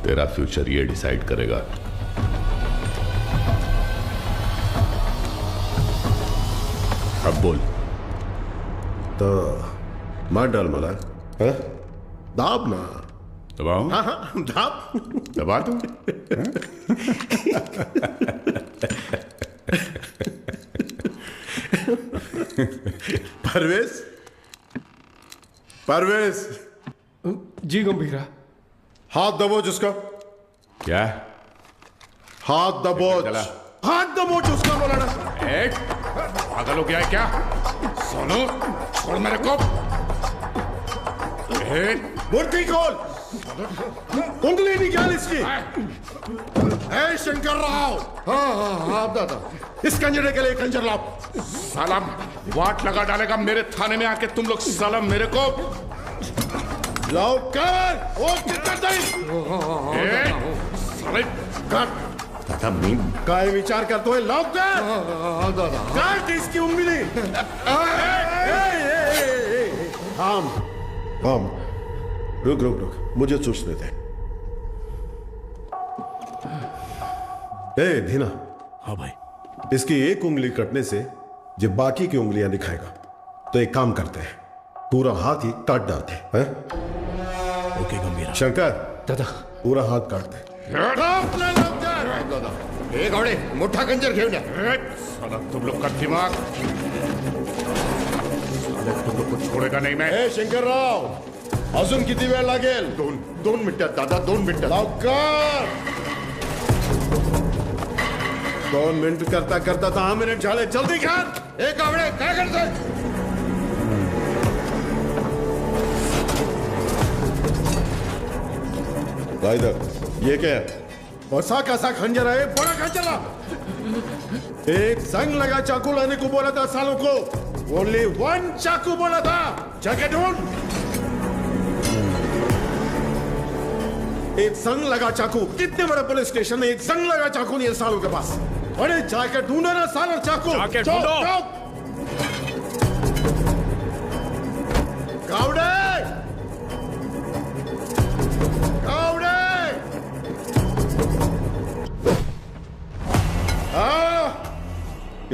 तेरा फ्यूचर ये डिसाइड करेगा। अब बोल।
तो मार डाल मला। दाब ना।
दबाऊं?
हाँ हाँ दाब।
दबा दूं?
परवेज, परवेज।
जी गंभीरा।
हाथ दबोच उसका।
क्या?
हाथ दबोच। हाथ दबोच उसका बोला।
एक पागल हो गया है क्या? सुनो, छोड़ मेरे को।
मूर्ति खोल। उंगली निकाल इसकी। ए शंकर राव। हाँ दादा, इस कंजरे के लिए कंजर लाओ।
साला वाट लगा डालेगा मेरे थाने में आके तुम लोग। साला मेरे को
लाओ कर। वो कितना दादा मी काय विचार करतोय? लाओ कर। काट इसकी उंगली। हम रुक रुक रुक, मुझे सोचने दे। ए धीना।
हाँ भाई।
इसकी एक उंगली कटने से जब बाकी की उंगलियां दिखाएगा, तो एक काम करते हैं, पूरा हाथ ही काट डालते हैं।
ओके गंभीरा।
शंकर
दादा,
पूरा हात काढ दे.
हे घोडे मोठा कंजर घेऊन या. साला तुम लोग का दिमाग तुम लोग को छोड़ेगा नहीं मैं.
ए शंकरराव, अजून किती वेळ लागेल? दोन मिनिटात दादा, 2 मिनिटात. लवकर. 2 मिनट करता करता 10 मिनट झाले, जल्दी कर। एक आवडे काय करतोय? इधर ये क्या है? बसा कैसा खंजर है? बड़ा खंजर ला। एक जंग लगा चाकू लाने को बोला था सालों को। ओनली 1 चाकू बोला था। जाके ढूंढ। एक जंग लगा चाकू। कितने बड़े पुलिस स्टेशन में एक जंग लगा चाकू नहीं है सालों के पास। अरे जाके ढूंढो ना सालों चाकू।
जाके ढूंढो।
गावड़े, गावड़े।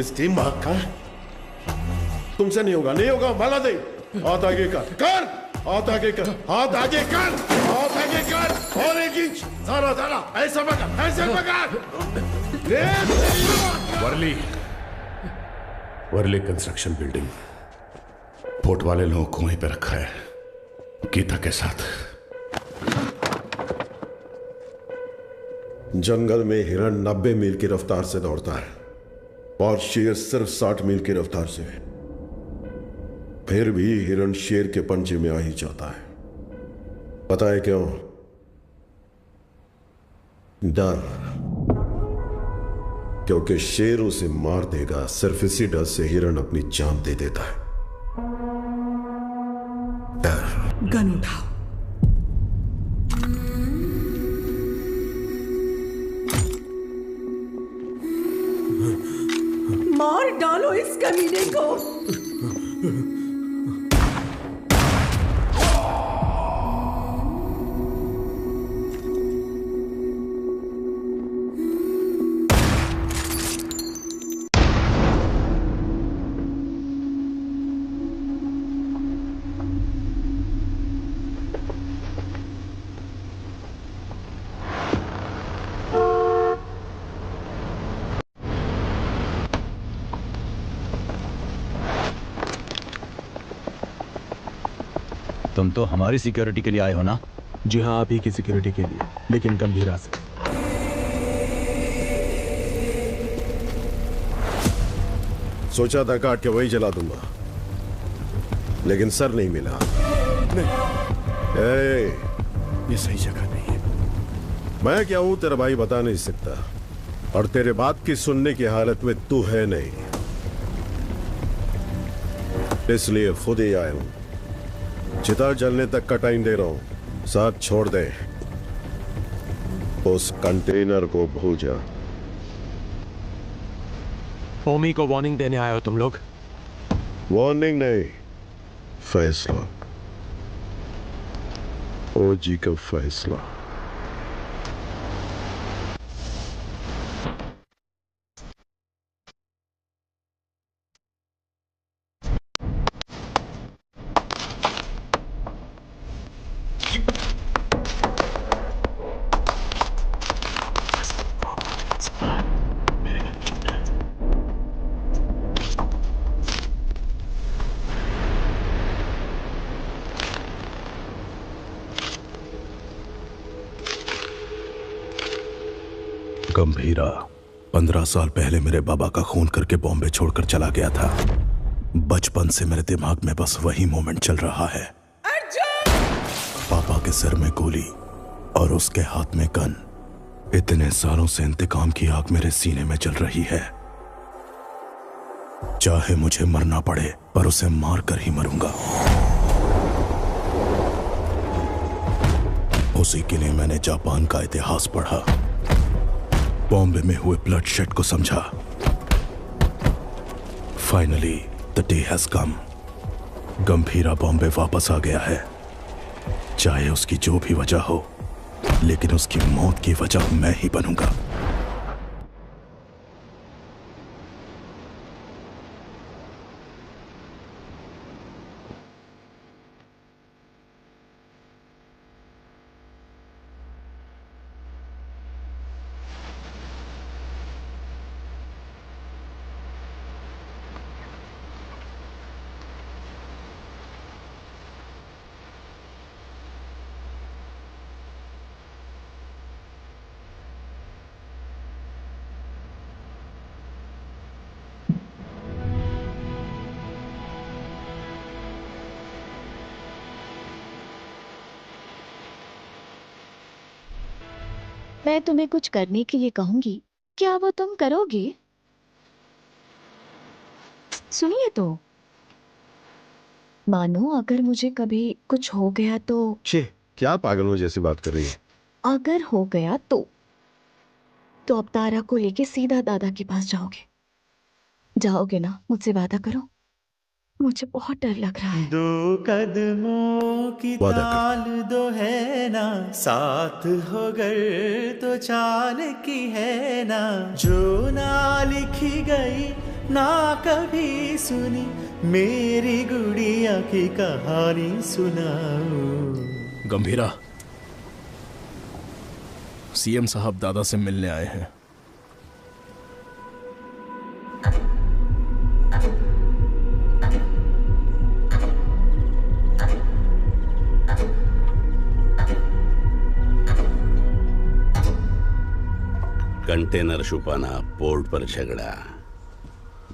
इस टीम भाग का तुमसे नहीं होगा, नहीं होगा। माला दे। हाथ आगे कर, हाथ आगे कर, हाथ आगे कर, हाथ आगे कर। और 1 इंच सारा सारा ऐसा पकड़, ऐसे पकड़।
Worli construction building. पोर्ट वाले लोगों को वहीं पे रखा है, गीता के साथ।
जंगल में हिरण 90 मील की रफ्तार से दौड़ता है और शेर सिर्फ 60 मील की रफ्तार से। फिर भी हिरण शेर के पंजे में आ ही जाता है। पता है क्यों? डर। क्योंकि शेर उसे मार देगा। सिर्फ इसी डर से हिरण अपनी जान दे देता है। डर।
गन उठाओ। मार डालो इस कमीने को।
तुम तो हमारी सिक्योरिटी के लिए आए हो ना?
जी हाँ, आप ही की सिक्योरिटी के लिए, लेकिन गंभीरा से।
सोचा था काट के वही जला दूंगा, लेकिन सर नहीं मिला। नहीं।
ये सही जगह नहीं है।
मैं क्या हूं तेरा भाई बता नहीं सकता, और तेरे बात की सुनने की हालत में तू है नहीं, इसलिए खुद ही आया हूं। चिता जलने तक का टाइम दे रहा हूं, साथ छोड़ दे। उस कंटेनर को भूल जा।
ओमी को वार्निंग देने आए हो तुम लोग?
वार्निंग नहीं, फैसला। ओजी का फैसला।
गंभीरा 15 साल पहले मेरे बाबा का खून करके बॉम्बे छोड़कर चला गया था। बचपन से मेरे दिमाग में बस वही मोमेंट चल रहा है। पापा के सिर में गोली और उसके हाथ में गन। इतने सालों से इंतकाम की आग मेरे सीने में जल रही है। चाहे मुझे मरना पड़े, पर उसे मार कर ही मरूंगा। उसी के लिए मैंने जापान का इतिहास पढ़ा, बॉम्बे में हुए ब्लडशेड को समझा। Finally the day has come. Gambhira Bombay वापस आ गया है। चाहे उसकी जो भी वजह हो, लेकिन उसकी मौत की वजह मैं ही बनूंगा।
मैं तुम्हें कुछ करने के लिए कहूंगी, क्या वो तुम करोगे? सुनिए तो, मानो अगर मुझे कभी कुछ हो गया तो।
छे, क्या पागलों जैसी बात कर रही है?
अगर हो गया तो अब तारा को लेके सीधा दादा के पास जाओगे ना? मुझसे वादा करो, मुझे बहुत डर लग रहा है।
2 कदमों की ताल दो है ना, साथ हो गर तो चाल की है ना, जो ना लिखी गई ना कभी सुनी, मेरी गुड़िया की कहानी सुनाओ।
गंभीरा, सीएम साहब दादा से मिलने आए हैं।
कंटेनर छुपाना, पोर्ट पर झगड़ा,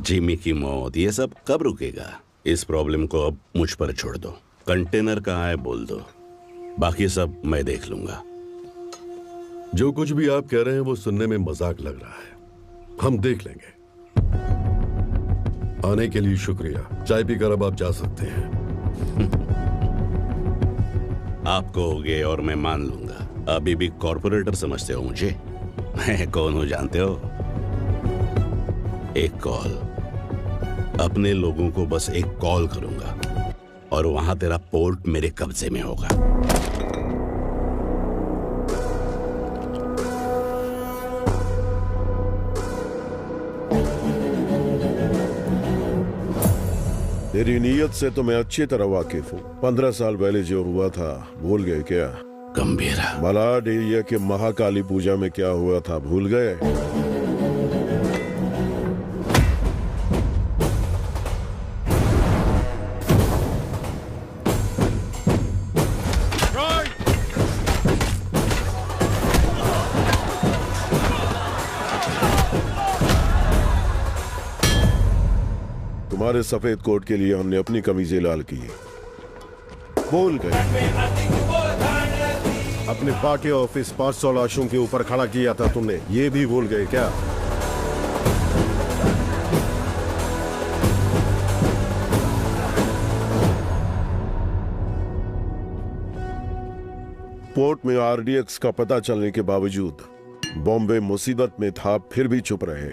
जिमी की मौत, ये सब कब रुकेगा? इस प्रॉब्लम को अब मुझ पर छोड़ दो। कंटेनर कहाँ है बोल दो, बाकी सब मैं देख लूंगा।
जो कुछ भी आप कह रहे हैं वो सुनने में मजाक लग रहा है, हम देख लेंगे। आने के लिए शुक्रिया। चाय पीकर अब आप जा सकते हैं।
आप कहोगे और मैं मान लूंगा। अभी भी कॉर्पोरेटर समझते हो मुझे? मैं कौन हूं जानते हो? एक कॉल, अपने लोगों को बस एक कॉल करूंगा और वहां तेरा पोर्ट मेरे कब्जे में होगा।
तेरी नीयत से तो मैं अच्छी तरह वाकिफ हूँ। 15 साल पहले जो हुआ था भूल गए क्या?
गंभीरा,
मलाड एरिया के महाकाली पूजा में क्या हुआ था भूल गए? तुम्हारे सफेद कोट के लिए हमने अपनी कमीजें लाल की। भूल गए? अपने पार्टी ऑफिस 500 लाशों के ऊपर खड़ा किया था तुमने, ये भी भूल गए क्या? पोर्ट में आरडीएक्स का पता चलने के बावजूद बॉम्बे मुसीबत में था, फिर भी चुप रहे।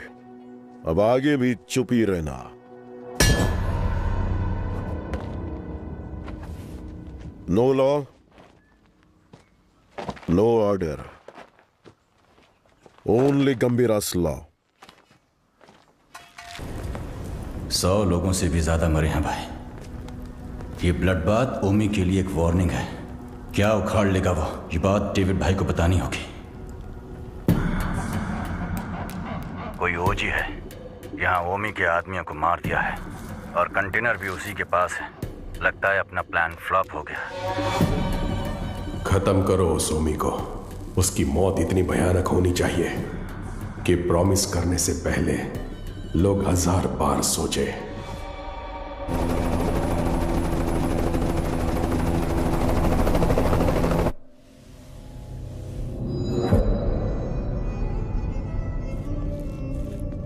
अब आगे भी चुप ही रहना। No law, no order, only Gambhira's law.
100 लोगों से भी ज्यादा मरे हैं भाई। ये ब्लड बाथ ओमी के लिए एक वार्निंग है। क्या उखाड़ लेगा वो, ये बात डेविड भाई को बतानी होगी।
कोई ओजी है यहाँ, ओमी के आदमियों को मार दिया है और कंटेनर भी उसी के पास है। लगता है अपना प्लान फ्लॉप हो गया।
खत्म करो उस ओमी को। उसकी मौत इतनी भयानक होनी चाहिए कि प्रॉमिस करने से पहले लोग 1000 बार सोचे।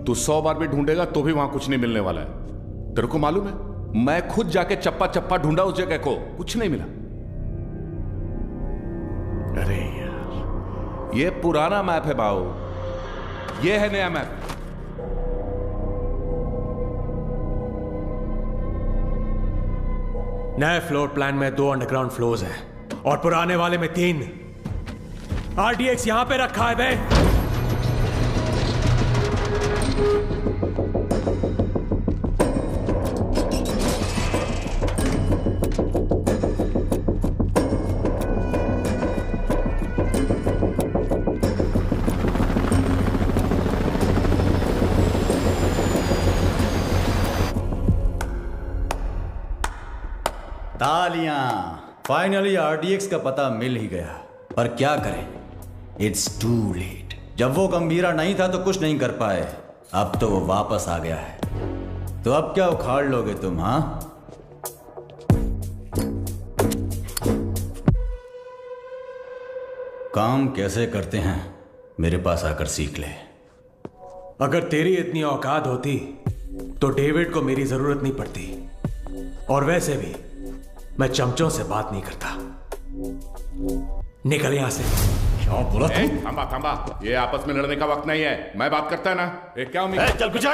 तू 100 बार भी ढूंढेगा तो भी वहां कुछ नहीं मिलने वाला है। तेरे को मालूम है, मैं खुद जाके चप्पा चप्पा ढूंढा उस जगह को, कुछ नहीं मिला। अरे यार, ये पुराना मैप है बाऊ, ये है नया मैप।
नए फ्लोर प्लान में 2 अंडरग्राउंड फ्लोर्स हैं और पुराने वाले में 3। आरडीएक्स यहां पे रखा है बे।
तालियां, फाइनली आरडीएक्स का पता मिल ही गया। पर क्या करें, इट्स टू लेट। जब वो गंभीरा नहीं था तो कुछ नहीं कर पाए, अब तो वो वापस आ गया है। तो अब क्या उखाड़ लोगे तुम? हाँ, काम कैसे करते हैं मेरे पास आकर सीख ले।
अगर तेरी इतनी औकात होती तो डेविड को मेरी जरूरत नहीं पड़ती, और वैसे भी मैं चमचों से बात नहीं करता। निकल यहां से।
क्या बोला तू?
थांबा थांबा, ये आपस में लड़ने का वक्त नहीं है। मैं बात करता है ना। क्या
चल कुछ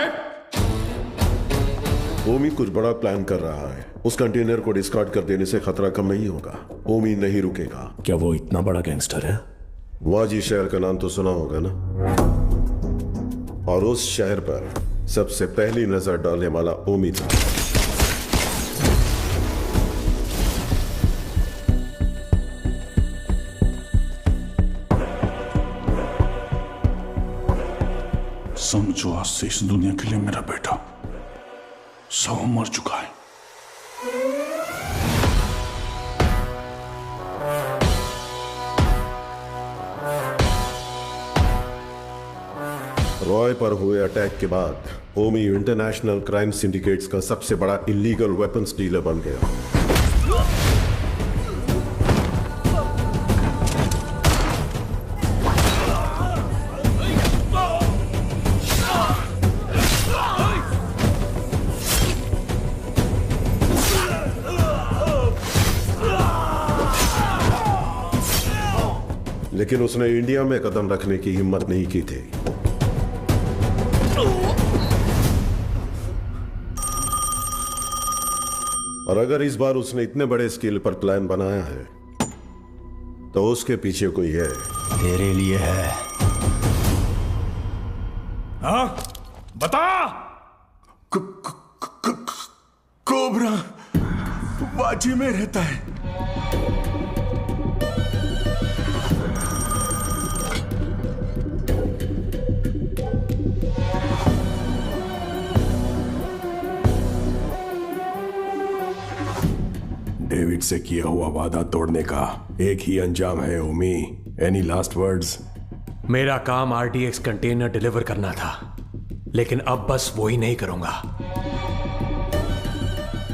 ओमी कुछ बड़ा प्लान कर रहा है। उस कंटेनर को डिस्कार्ड कर देने से खतरा कम नहीं होगा। ओमी नहीं रुकेगा।
क्या वो इतना बड़ा गैंगस्टर है?
वाजी शहर का नाम तो सुना होगा ना, और उस शहर पर सबसे पहली नजर डालने वाला ओमी था।
समझो आज से इस दुनिया के लिए मेरा बेटा सौ मर चुका है।
रॉय पर हुए अटैक के बाद ओमी इंटरनेशनल क्राइम सिंडिकेट्स का सबसे बड़ा इलीगल वेपन्स डीलर बन गया। लेकिन उसने इंडिया में कदम रखने की हिम्मत नहीं की थी। और अगर इस बार उसने इतने बड़े स्केल पर प्लान बनाया है तो उसके पीछे कोई है।
तेरे लिए है।
हाँ बता। कोबरा वाजी में रहता है। डेविड से किया हुआ वादा तोड़ने का एक ही अंजाम है ओमी। Any last words?
मेरा काम आरडीएक्स कंटेनर डिलीवर करना था, लेकिन अब बस वो ही नहीं करूंगा।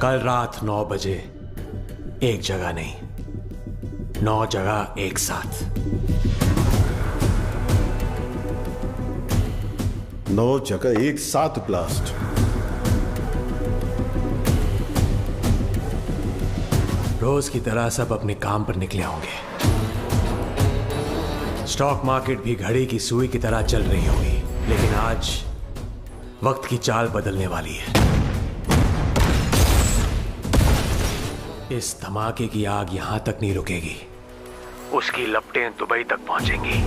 कल रात 9 बजे एक जगह नहीं, 9 जगह एक साथ।
9 जगह एक साथ ब्लास्ट।
रोज की तरह सब अपने काम पर निकले होंगे। स्टॉक मार्केट भी घड़ी की सुई की तरह चल रही होगी, लेकिन आज वक्त की चाल बदलने वाली है। इस धमाके की आग यहां तक नहीं रुकेगी, उसकी लपटें दुबई तक पहुंचेंगी।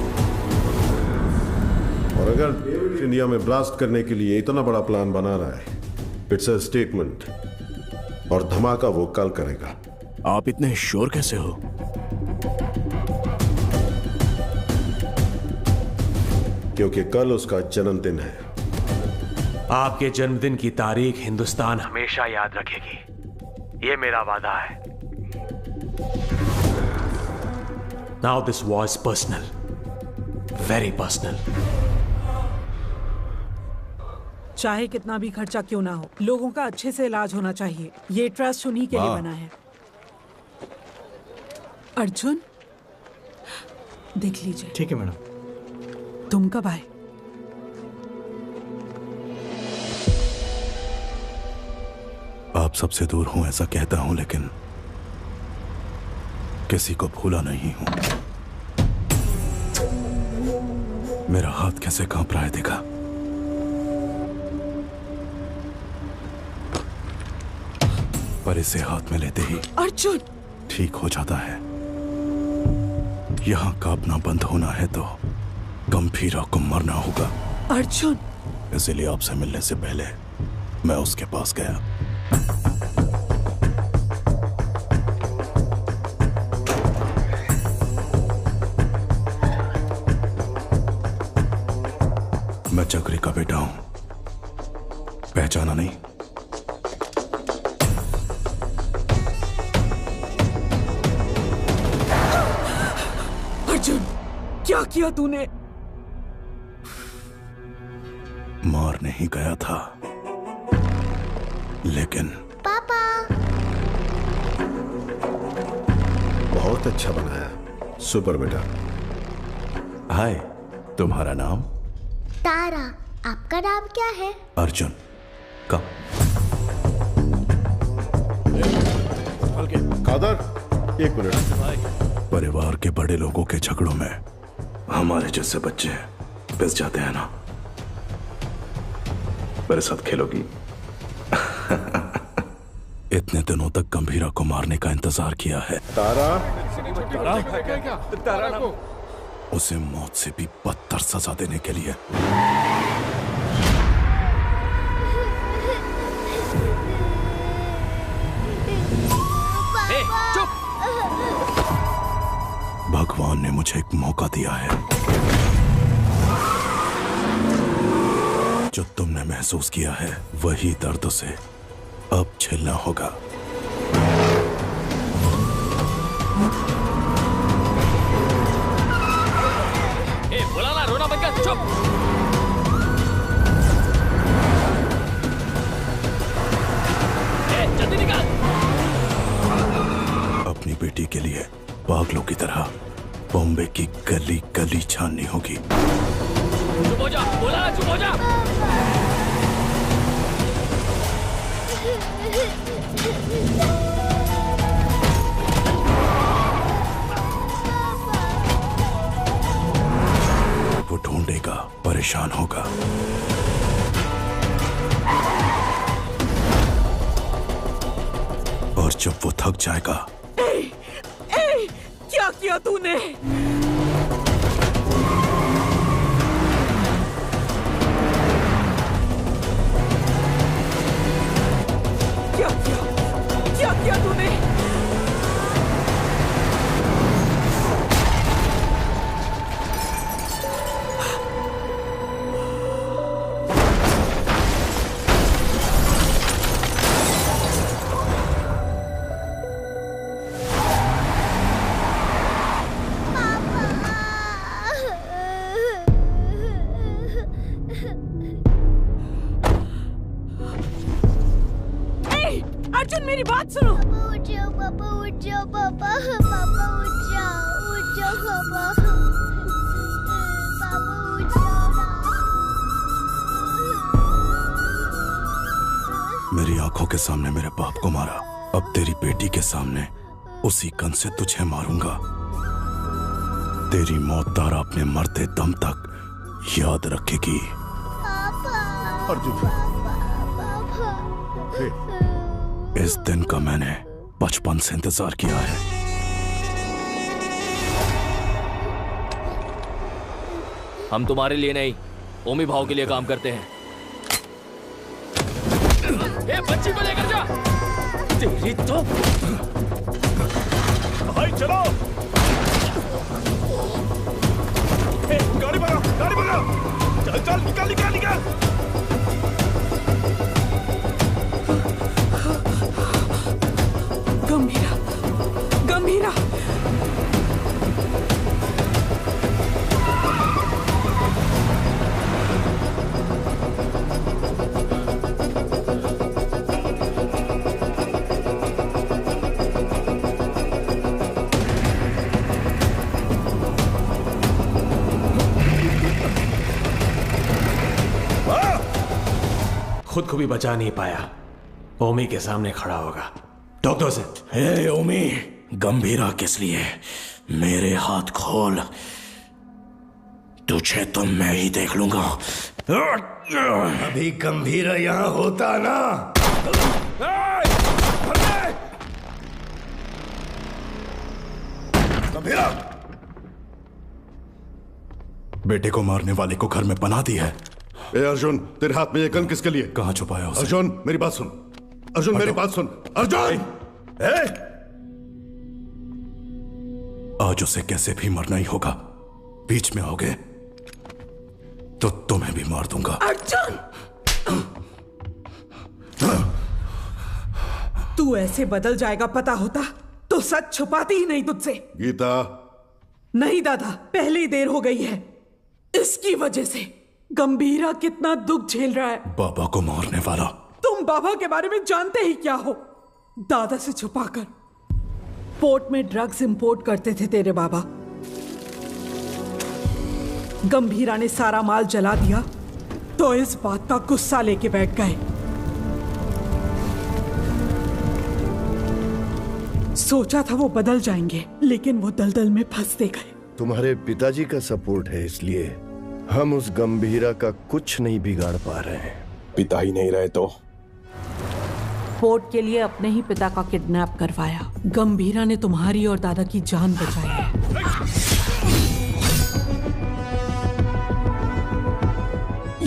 और अगर डेविड इंडिया में ब्लास्ट करने के लिए इतना बड़ा प्लान बना रहा है, इट्स अ स्टेटमेंट, और धमाका वो कल करेगा।
आप इतने श्योर कैसे हो?
क्योंकि कल उसका जन्मदिन है।
आपके जन्मदिन की तारीख हिंदुस्तान हमेशा याद रखेगी, ये मेरा वादा है। Now this was personal, very personal.
चाहे कितना भी खर्चा क्यों ना हो, लोगों का अच्छे से इलाज होना चाहिए। ये ट्रस्ट उन्हीं के लिए बना है। अर्जुन, देख लीजिए।
ठीक है मैडम।
तुम कब आए?
आप सबसे दूर हूं ऐसा कहता हूं, लेकिन किसी को भूला नहीं हूं। मेरा हाथ कैसे कांप रहा है देखा? पर इसे हाथ में लेते ही
अर्जुन
ठीक हो जाता है। यहां कांपना बंद होना है तो गंभीरा को मरना होगा।
अर्जुन,
इसलिए आपसे मिलने से पहले मैं उसके पास गया। मैं चक्री का बेटा हूं, पहचाना नहीं?
अर्जुन, क्या किया तूने?
मार नहीं गया था, लेकिन
पापा।
बहुत अच्छा बनाया, सुपर बेटा।
हाय, तुम्हारा नाम?
तारा। आपका नाम क्या है?
अर्जुन। कम।
कादर, एक मिनट।
परिवार के बड़े लोगों के झगड़ों में हमारे जैसे बच्चे पिस जाते हैं ना। मेरे साथ खेलोगी? इतने दिनों तक गंभीरा को मारने का इंतजार किया है।
तारा,
तारा को
उसे मौत से भी बदतर सजा देने के लिए।
चुप!
भगवान ने मुझे एक मौका दिया है। जो तुमने महसूस किया है वही दर्द से अब झेलना होगा।
बोला ना, रोना बंद कर। चुप। जल्दी निकाल।
अपनी बेटी के लिए पागलों की तरह बॉम्बे की गली गली छाननी होगी।
चुप हो जा। बोला ना, चुप हो जा।
वो ढूंढेगा, परेशान होगा। और जब वो थक जाएगा।
क्या किया तूने? क्या किया तूने? अर्जुन, मेरी बात सुनो।
उठ जाओ पापा, उठ जाओ पापा, पापा उठ जाओ पापा, पापा उठ जाओ ना।
मेरी आंखों के सामने मेरे बाप को मारा, अब तेरी बेटी के सामने उसी गन से तुझे मारूंगा। तेरी मौत तारा अपने मरते दम तक याद रखेगी।
अर्जुन,
इस दिन का मैंने बचपन से इंतजार किया है।
हम तुम्हारे लिए नहीं, ओमी भाव के लिए काम करते हैं। ए, बच्ची को लेकर जा। तेरी तो
भाई चलो। ए, गाड़ी बढ़ाओ, गाड़ी बढ़ाओ। चल चल, निकाल निकाल निकाल।
गंभीरा, गंभीरा।
खुद को भी बचा नहीं पाया, ओमी के सामने खड़ा होगा। डॉक्टर से,
हे ओमी, गंभीरा किस लिए? मेरे हाथ खोल, तुझे तो मैं ही देख लूंगा।
अभी गंभीरा यहां होता ना।
गंभीरा!
बेटे को मारने वाले को घर में पनाह दी है।
ए अर्जुन, तेरे हाथ में ये गन किसके लिए?
कहां छुपाया उसे?
अर्जुन, मेरी बात सुन। अर्जुन, मेरी बात सुन। अर्जुन!
आज उसे कैसे भी मरना ही होगा। बीच में आओगे तो तुम्हें भी मार दूंगा।
अर्जुन! तू ऐसे बदल जाएगा पता होता तो सच छुपाती ही नहीं तुझसे।
गीता।
नहीं दादा, पहले ही देर हो गई है। इसकी वजह से गंभीरा कितना दुख झेल रहा है।
बाबा को मारने वाला।
तुम बाबा के बारे में जानते ही क्या हो? दादा से छुपाकर पोर्ट में ड्रग्स इंपोर्ट करते थे तेरे बाबा। गंभीरा ने सारा माल जला दिया तो इस बात का गुस्सा लेके बैठ गए। सोचा था वो बदल जाएंगे, लेकिन वो दलदल में फंसते गए।
तुम्हारे पिताजी का सपोर्ट है, इसलिए हम उस गंभीरा का कुछ नहीं बिगाड़ पा रहे हैं।
पिता ही नहीं रहे तो
पोर्ट के लिए अपने ही पिता का किडनैप करवाया। गंभीरा ने तुम्हारी और दादा की जान बचाई है।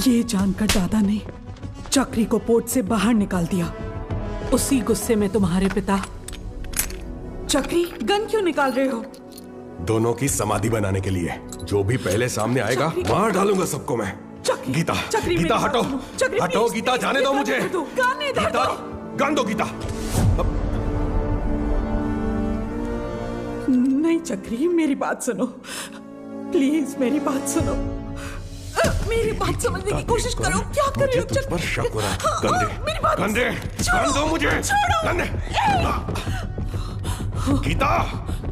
ये जानकर दादा ने चक्री को पोर्ट से बाहर निकाल दिया। उसी गुस्से में तुम्हारे पिता। चक्री, गन क्यों निकाल रहे हो?
दोनों की समाधि बनाने के लिए। जो भी पहले सामने आएगा मार डालूंगा सबको मैं। गीता, गीता हटो, हटो गीता, जाने दो मुझे। गीता, गन दो गीता।
नहीं चक्री, मेरी बात सुनो प्लीज, मेरी बात सुनो। मेरी बात समझने की कोशिश करो। क्या कर रहे हो?
तुझ पर शक हो रहा है। गंदे, गन दो मुझे। गंदे। गीता,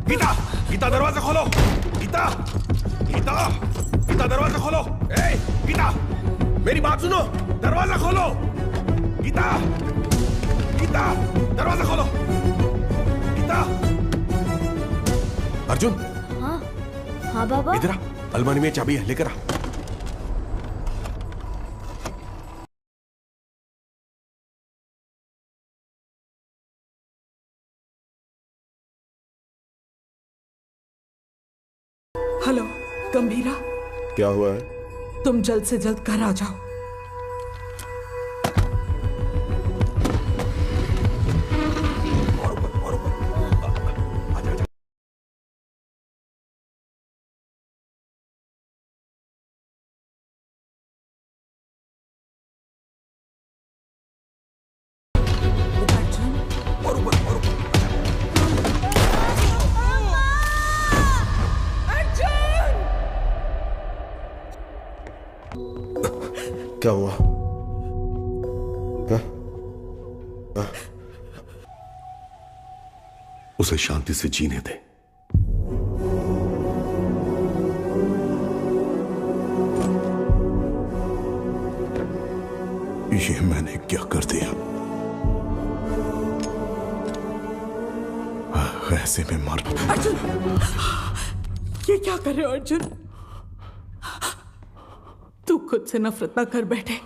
गीता, गीता दरवाजा खोलो। गीता, गीता, गीता दरवाजा खोलो। ए, गीता, मेरी बात सुनो, दरवाजा खोलो। गीता, गीता, दरवाजा खोलो। गीता। अर्जुन।
हाँ, हाँ बाबा।
इधर आ, अलमारी में चाबी है, लेकर आ।
हेलो गंभीरा,
क्या हुआ है?
तुम जल्द से जल्द घर आ जाओ।
क्या हुआ?
उसे शांति से जीने दे।
ये मैंने क्या कर दिया? ऐसे में मर।
अर्जुन, ये क्या कर रहे हो अर्जुन? तू खुद से नफरत ना कर बैठे,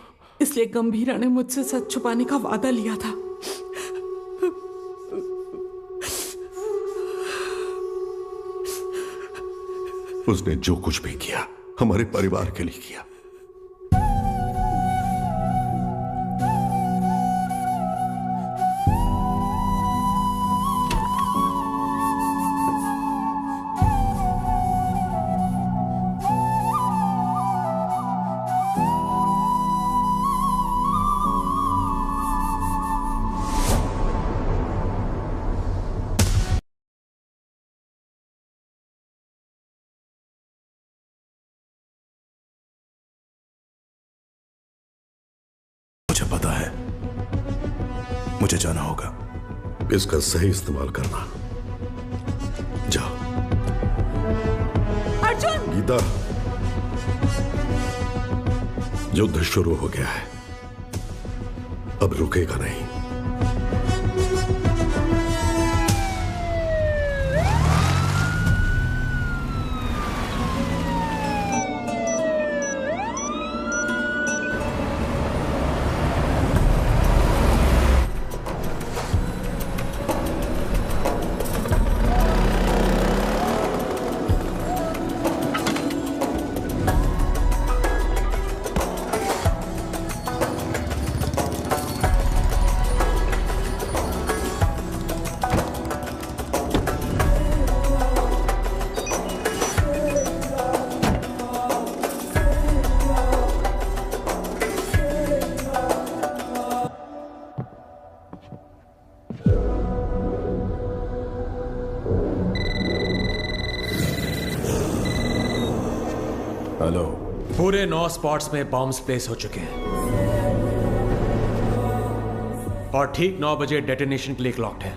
इसलिए गंभीरा ने मुझसे सच छुपाने का वादा लिया था।
उसने जो कुछ भी किया हमारे परिवार के लिए किया।
मुझे पता है, मुझे जाना होगा।
इसका सही इस्तेमाल करना। जाओ।
अर्जुन!
गीता, युद्ध शुरू हो गया है, अब रुकेगा नहीं।
हेलो।
पूरे 9 स्पॉट्स में बॉम्ब्स प्लेस हो चुके हैं और ठीक 9 बजे डेटोनेशन के लिए क्लॉक्ड है।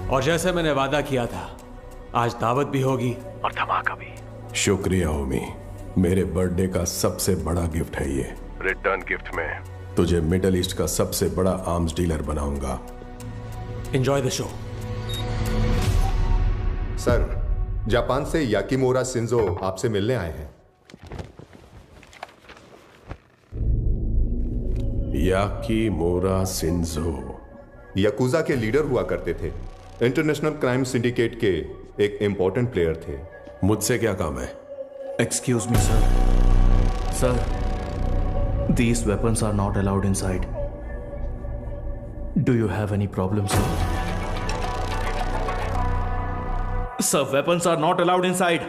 और जैसे मैंने वादा किया था, आज दावत भी होगी और धमाका भी।
शुक्रिया ओमी, मेरे बर्थडे का सबसे बड़ा गिफ्ट है ये। रिटर्न गिफ्ट में तुझे मिडल ईस्ट का सबसे बड़ा आर्म्स डीलर बनाऊंगा।
Enjoy the show.
Sir, Japan से याकीमोरा शिंजो आपसे मिलने आए हैं।
याकीमोरा शिंजो
याकुजा के लीडर हुआ करते थे। इंटरनेशनल क्राइम सिंडिकेट के एक इंपॉर्टेंट प्लेयर थे।
मुझसे क्या काम है?
Excuse me sir. Sir, these weapons are not allowed inside. Do you have any problem, sir? Sir, weapons are not allowed inside.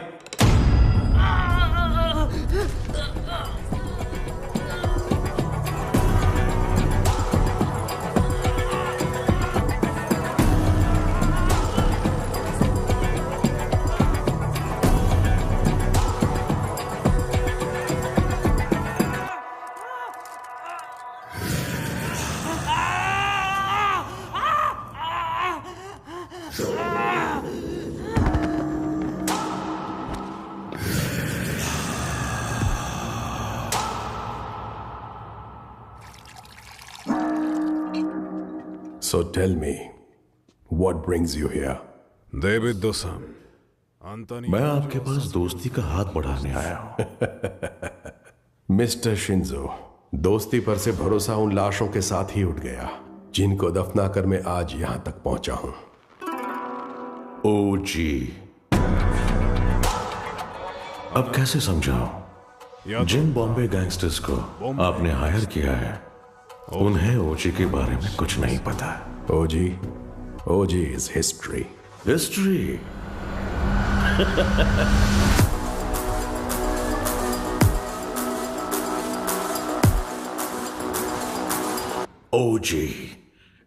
So tell me, what brings you here?
David दोसम, मैं आपके पास दोस्ती का हाथ बढ़ाने आया हूं।
मिस्टर शिंजो, दोस्ती पर से भरोसा उन लाशों के साथ ही उठ गया जिनको दफनाकर मैं आज यहां तक पहुंचा हूं।
ओजी, अब कैसे समझाऊं? जिन बॉम्बे गैंगस्टर्स को आपने हायर किया है, उन्हें ओजी के बारे में कुछ नहीं पता।
OG is history.
History? OG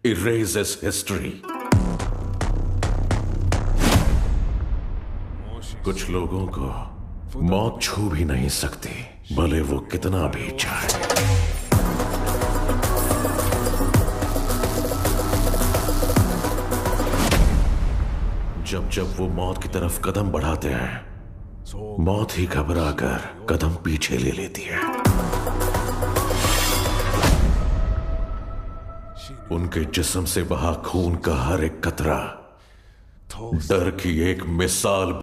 erases history. कुछ लोगों को मौत छू भी नहीं सकती, भले वो कितना भी चाहे। जब वो मौत की तरफ कदम बढ़ाते हैं, मौत ही घबरा कर कदम पीछे ले लेती है। उनके जिस्म से बहा खून का हर एक कतरा डर की एक मिसाल।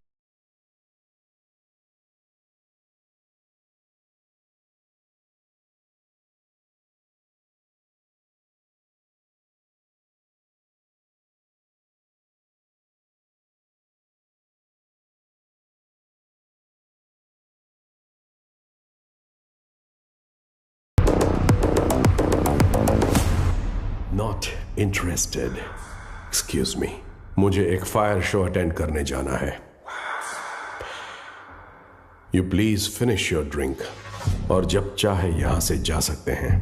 Not interested. Excuse me. मुझे एक फायर शो अटेंड करने जाना है। You please finish your drink. और जब चाहे यहां से जा सकते हैं।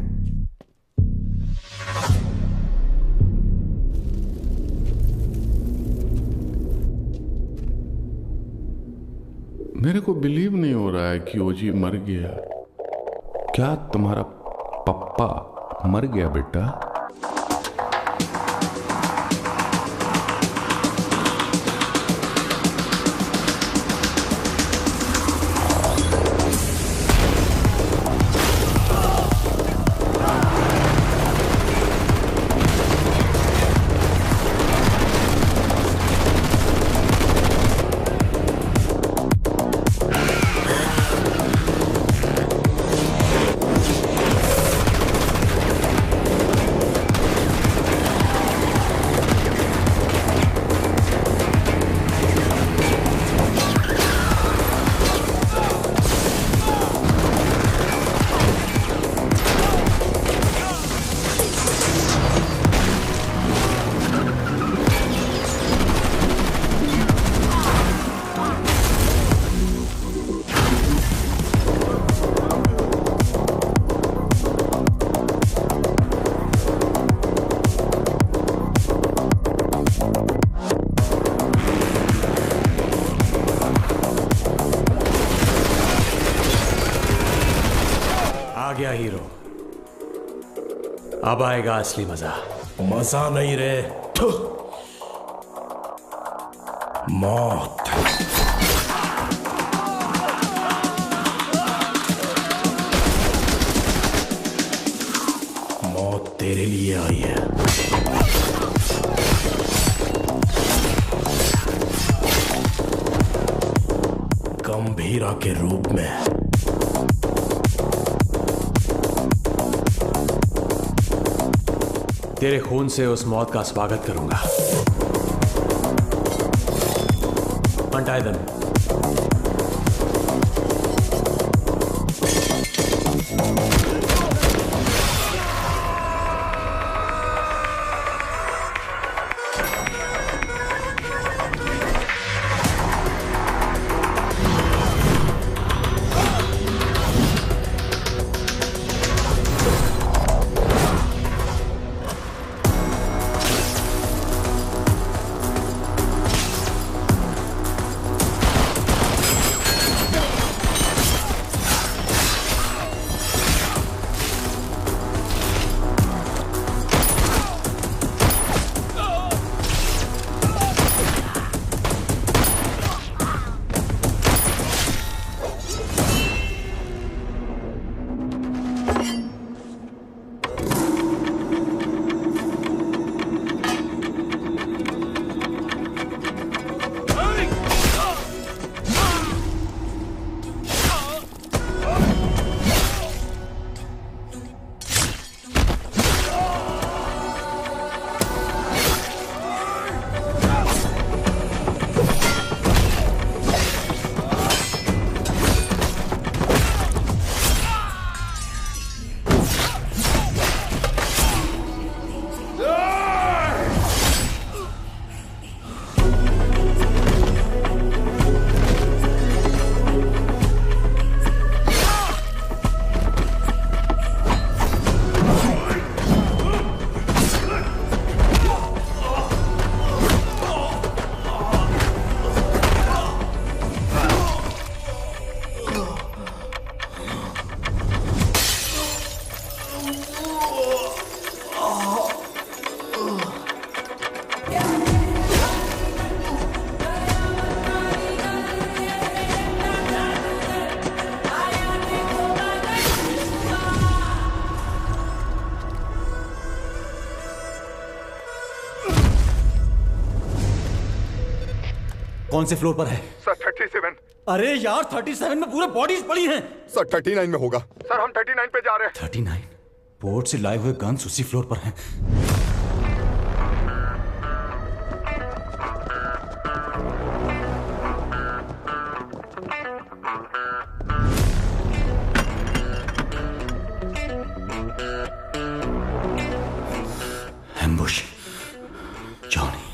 मेरे को बिलीव नहीं हो रहा है कि ओजी मर गया। क्या तुम्हारा पप्पा मर गया बेटा?
गया हीरो। अब आएगा असली मजा।
मजा नहीं रे, मौत।
तेरे लिए आई है। गंभीरा के रूप में।
तेरे खून से उस मौत का स्वागत करूंगा। Untie them.
कौन से फ्लोर पर है?
सर 37।
अरे यार 37 में पूरे बॉडीज पड़ी हैं।
सर 39 में होगा। सर हम 39 पे जा रहे हैं।
39? पोर्ट से लाए हुए गन्स उसी फ्लोर पर हैं। एम्बुश। जॉनी।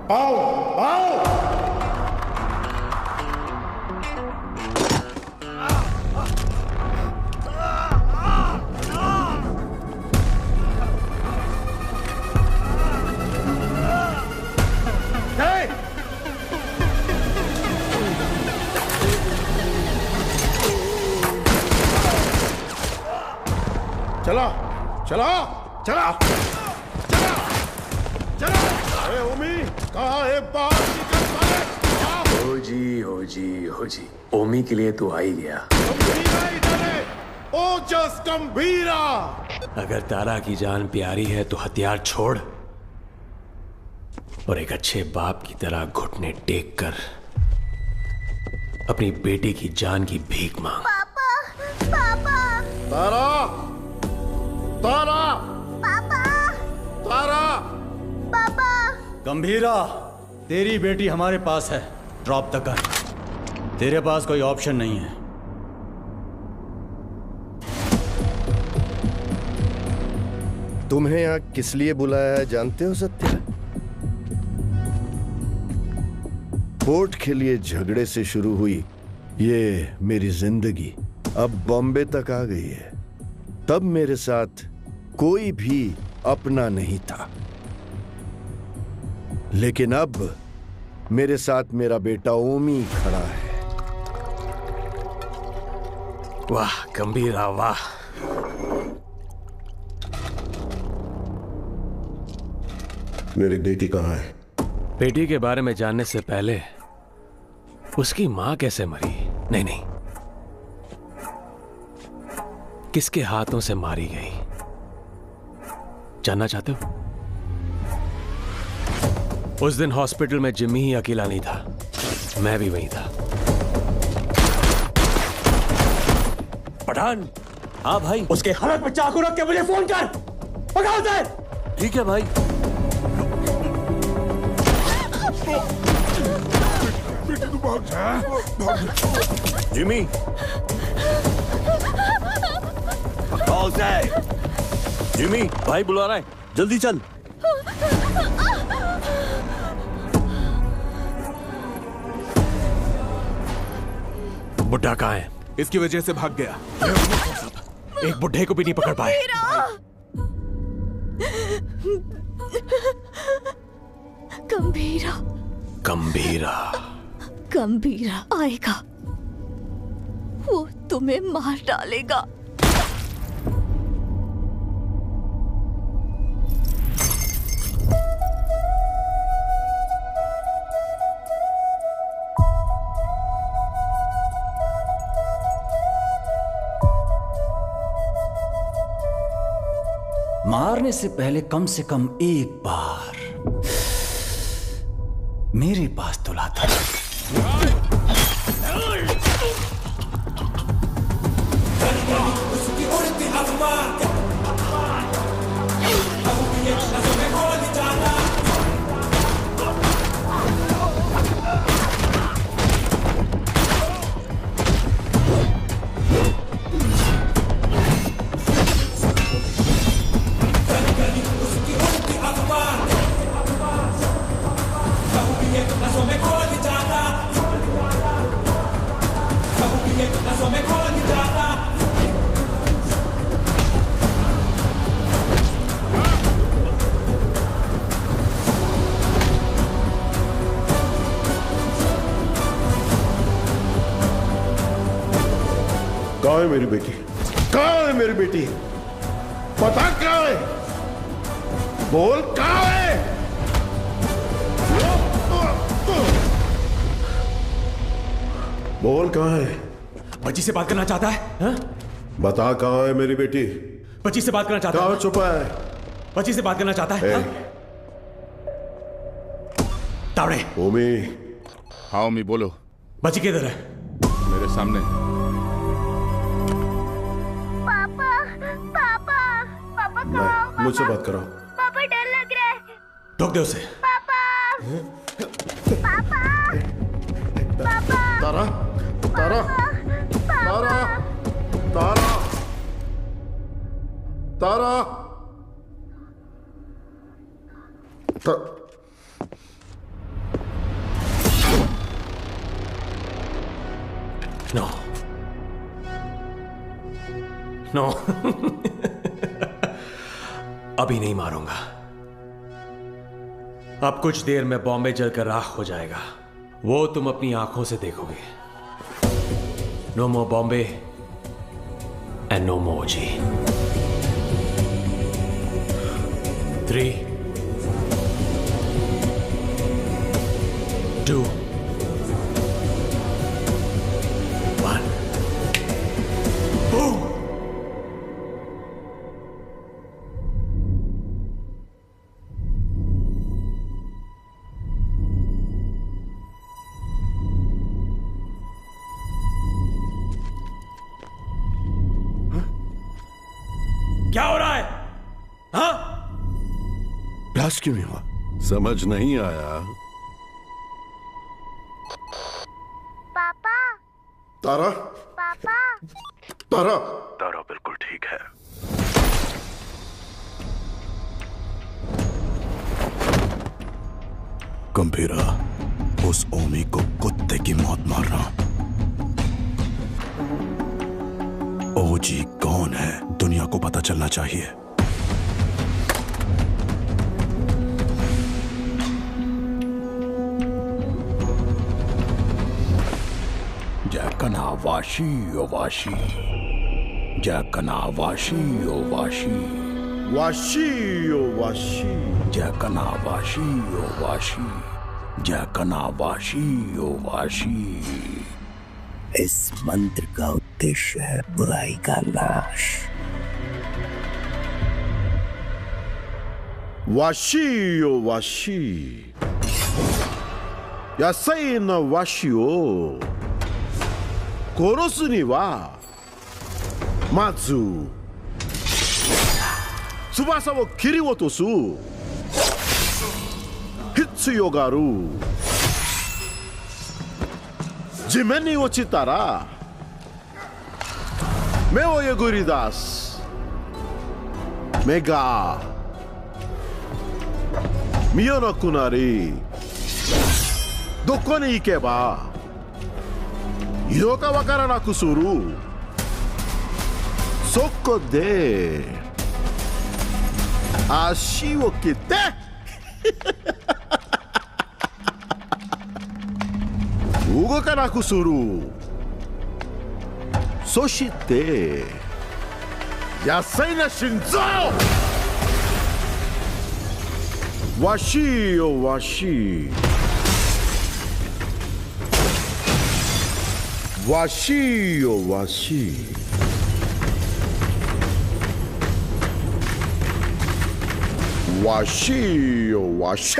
आओ आओ।
चला चला चला चला चला। अरे ओमी कहाँ है? बाहर निकल साले।
हो जी ओमी के लिए तो आ ही गया।
गंभीरा इधर है। ओजस गंभीरा।
अगर तारा की जान प्यारी है तो हथियार छोड़ और एक अच्छे बाप की तरह घुटने टेक कर अपनी बेटी की जान की भीख मांग।
पापा पापा
तारा तारा
पापा
तारा।
पापा
गंभीरा, तेरी बेटी हमारे पास है। Drop the gun. तेरे पास कोई ऑप्शन नहीं है।
तुम्हें यहाँ किस लिए बुलाया है जानते हो सत्या? पोर्ट के लिए झगड़े से शुरू हुई ये मेरी जिंदगी अब बॉम्बे तक आ गई है। तब मेरे साथ कोई भी अपना नहीं था, लेकिन अब मेरे साथ मेरा बेटा ओमी खड़ा है।
वाह गंभीरा वाह।
मेरी बेटी कहाँ है?
बेटी के बारे में जानने से पहले उसकी मां कैसे मरी? नहीं नहीं, किसके हाथों से मारी गई जानना चाहते हो? उस दिन हॉस्पिटल में जिम्मी ही अकेला नहीं था, मैं भी वहीं था।
पठान।
हाँ भाई।
उसके हाथ पे चाकू रख के मुझे फोन कर। पकड़ो उसे।
ठीक है भाई।
जिमी, पकड़ो उसे। जिमी,
भाई बुला रहा है, जल्दी चल।
बुड्ढा कहाँ है?
इसकी वजह से भाग गया।
एक बुड्ढे को भी नहीं पकड़ पाए।
गंभीरा,
गंभीरा,
गंभीरा आएगा, वो तुम्हें मार डालेगा।
मारने से पहले कम से कम एक बार मेरे पास तो लाता।
कहाँ है मेरी बेटी? कहाँ है मेरी बेटी? पता कहाँ है? बोल कहाँ है? बोल कहाँ है?
बच्ची से बात करना चाहता है? हा?
बता कहाँ है मेरी बेटी?
बच्ची से बात करना चाहता है?
कहाँ छुपा है?
बच्ची से बात करना चाहता है? हा? तावड़े।
ओमी।
हाँ ओमी बोलो।
बच्ची किधर है?
मेरे सामने।
मुझसे बात करो।
पापा डर लग रहा है।
ठोक दे उसे।
पापा। पापा। पापा।
तारा, तारा, तारा, तारा, तारा,
नो, नो। अभी नहीं मारूंगा। अब कुछ देर में बॉम्बे जलकर राख हो जाएगा, वो तुम अपनी आंखों से देखोगे। No more Bombay and no more OG. 3, 2, 1, boom! क्या हो रहा है? हाँ?
ब्लास्ट क्यों नहीं हुआ?
समझ नहीं आया।
पापा।
तारा।
पापा।
तारा।
तारा बिल्कुल ठीक है। गंभीरा, उस ओमी को कुत्ते की मौत मारना। ओजी कौन है दुनिया को पता चलना चाहिए। जैकना वाशी ओ वाशी, जैकना वाशी ओ वाशी,
वाशी ओ वाशी।
जकनावाशी ओ वाशी, जकनावाशी ओ वाशी।
इस मंत्र का उद्देश्य है बुराई का नाश।
वाशी ओ वाशी, यासाई न वाशी ओ कोरोसु नि wa matsu tsubasa wo kiriotosu hitsuyo ga aru. 地面に落ちたら目をえぐり出す。目が見えなくなり、どこに行けばいいのかわからなくする。そこで足を切って動かなくする。そして野菜な心臓。わしよわし、わしよわし、わしよわし。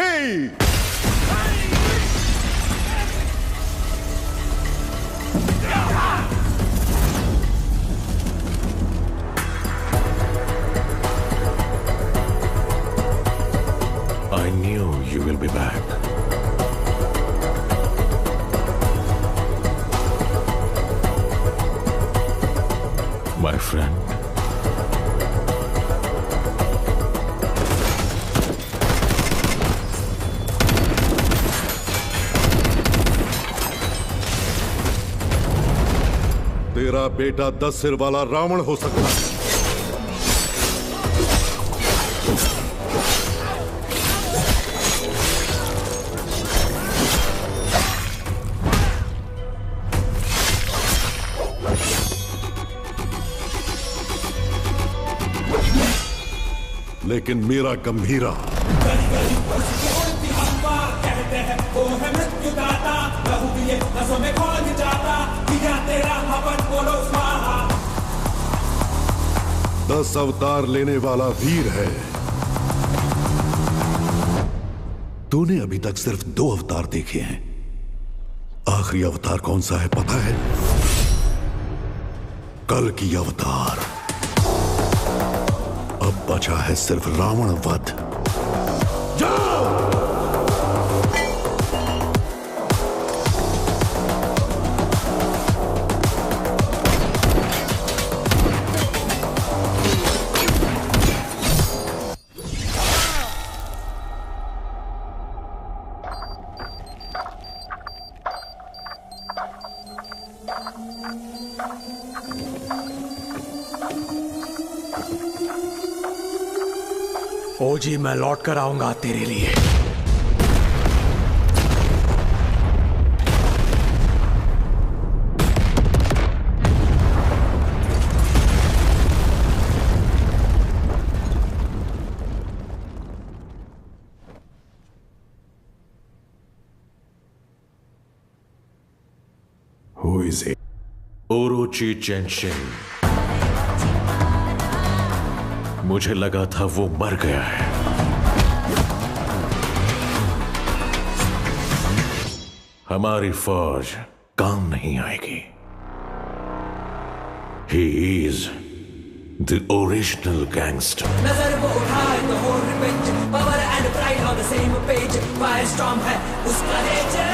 I knew you will be back. My friend.
तेरा बेटा 10 सिर वाला रावण हो सकता है, लेकिन मेरा गंभीरा दस अवतार लेने वाला वीर है। तूने अभी तक सिर्फ 2 अवतार देखे हैं। आखिरी अवतार कौन सा है पता है? कल की अवतार। अब बचा है सिर्फ रावण वध। जाओ!
ओजी, मैं लौट कर आऊंगा तेरे लिए।
Who is it? Orochi Genshin. मुझे लगा था वो मर गया है। हमारी फौज काम नहीं आएगी। He is the original gangster.
नजर वो उठाए तो हो revenge, power and pride on the same page, fire storm है उसका नेचर।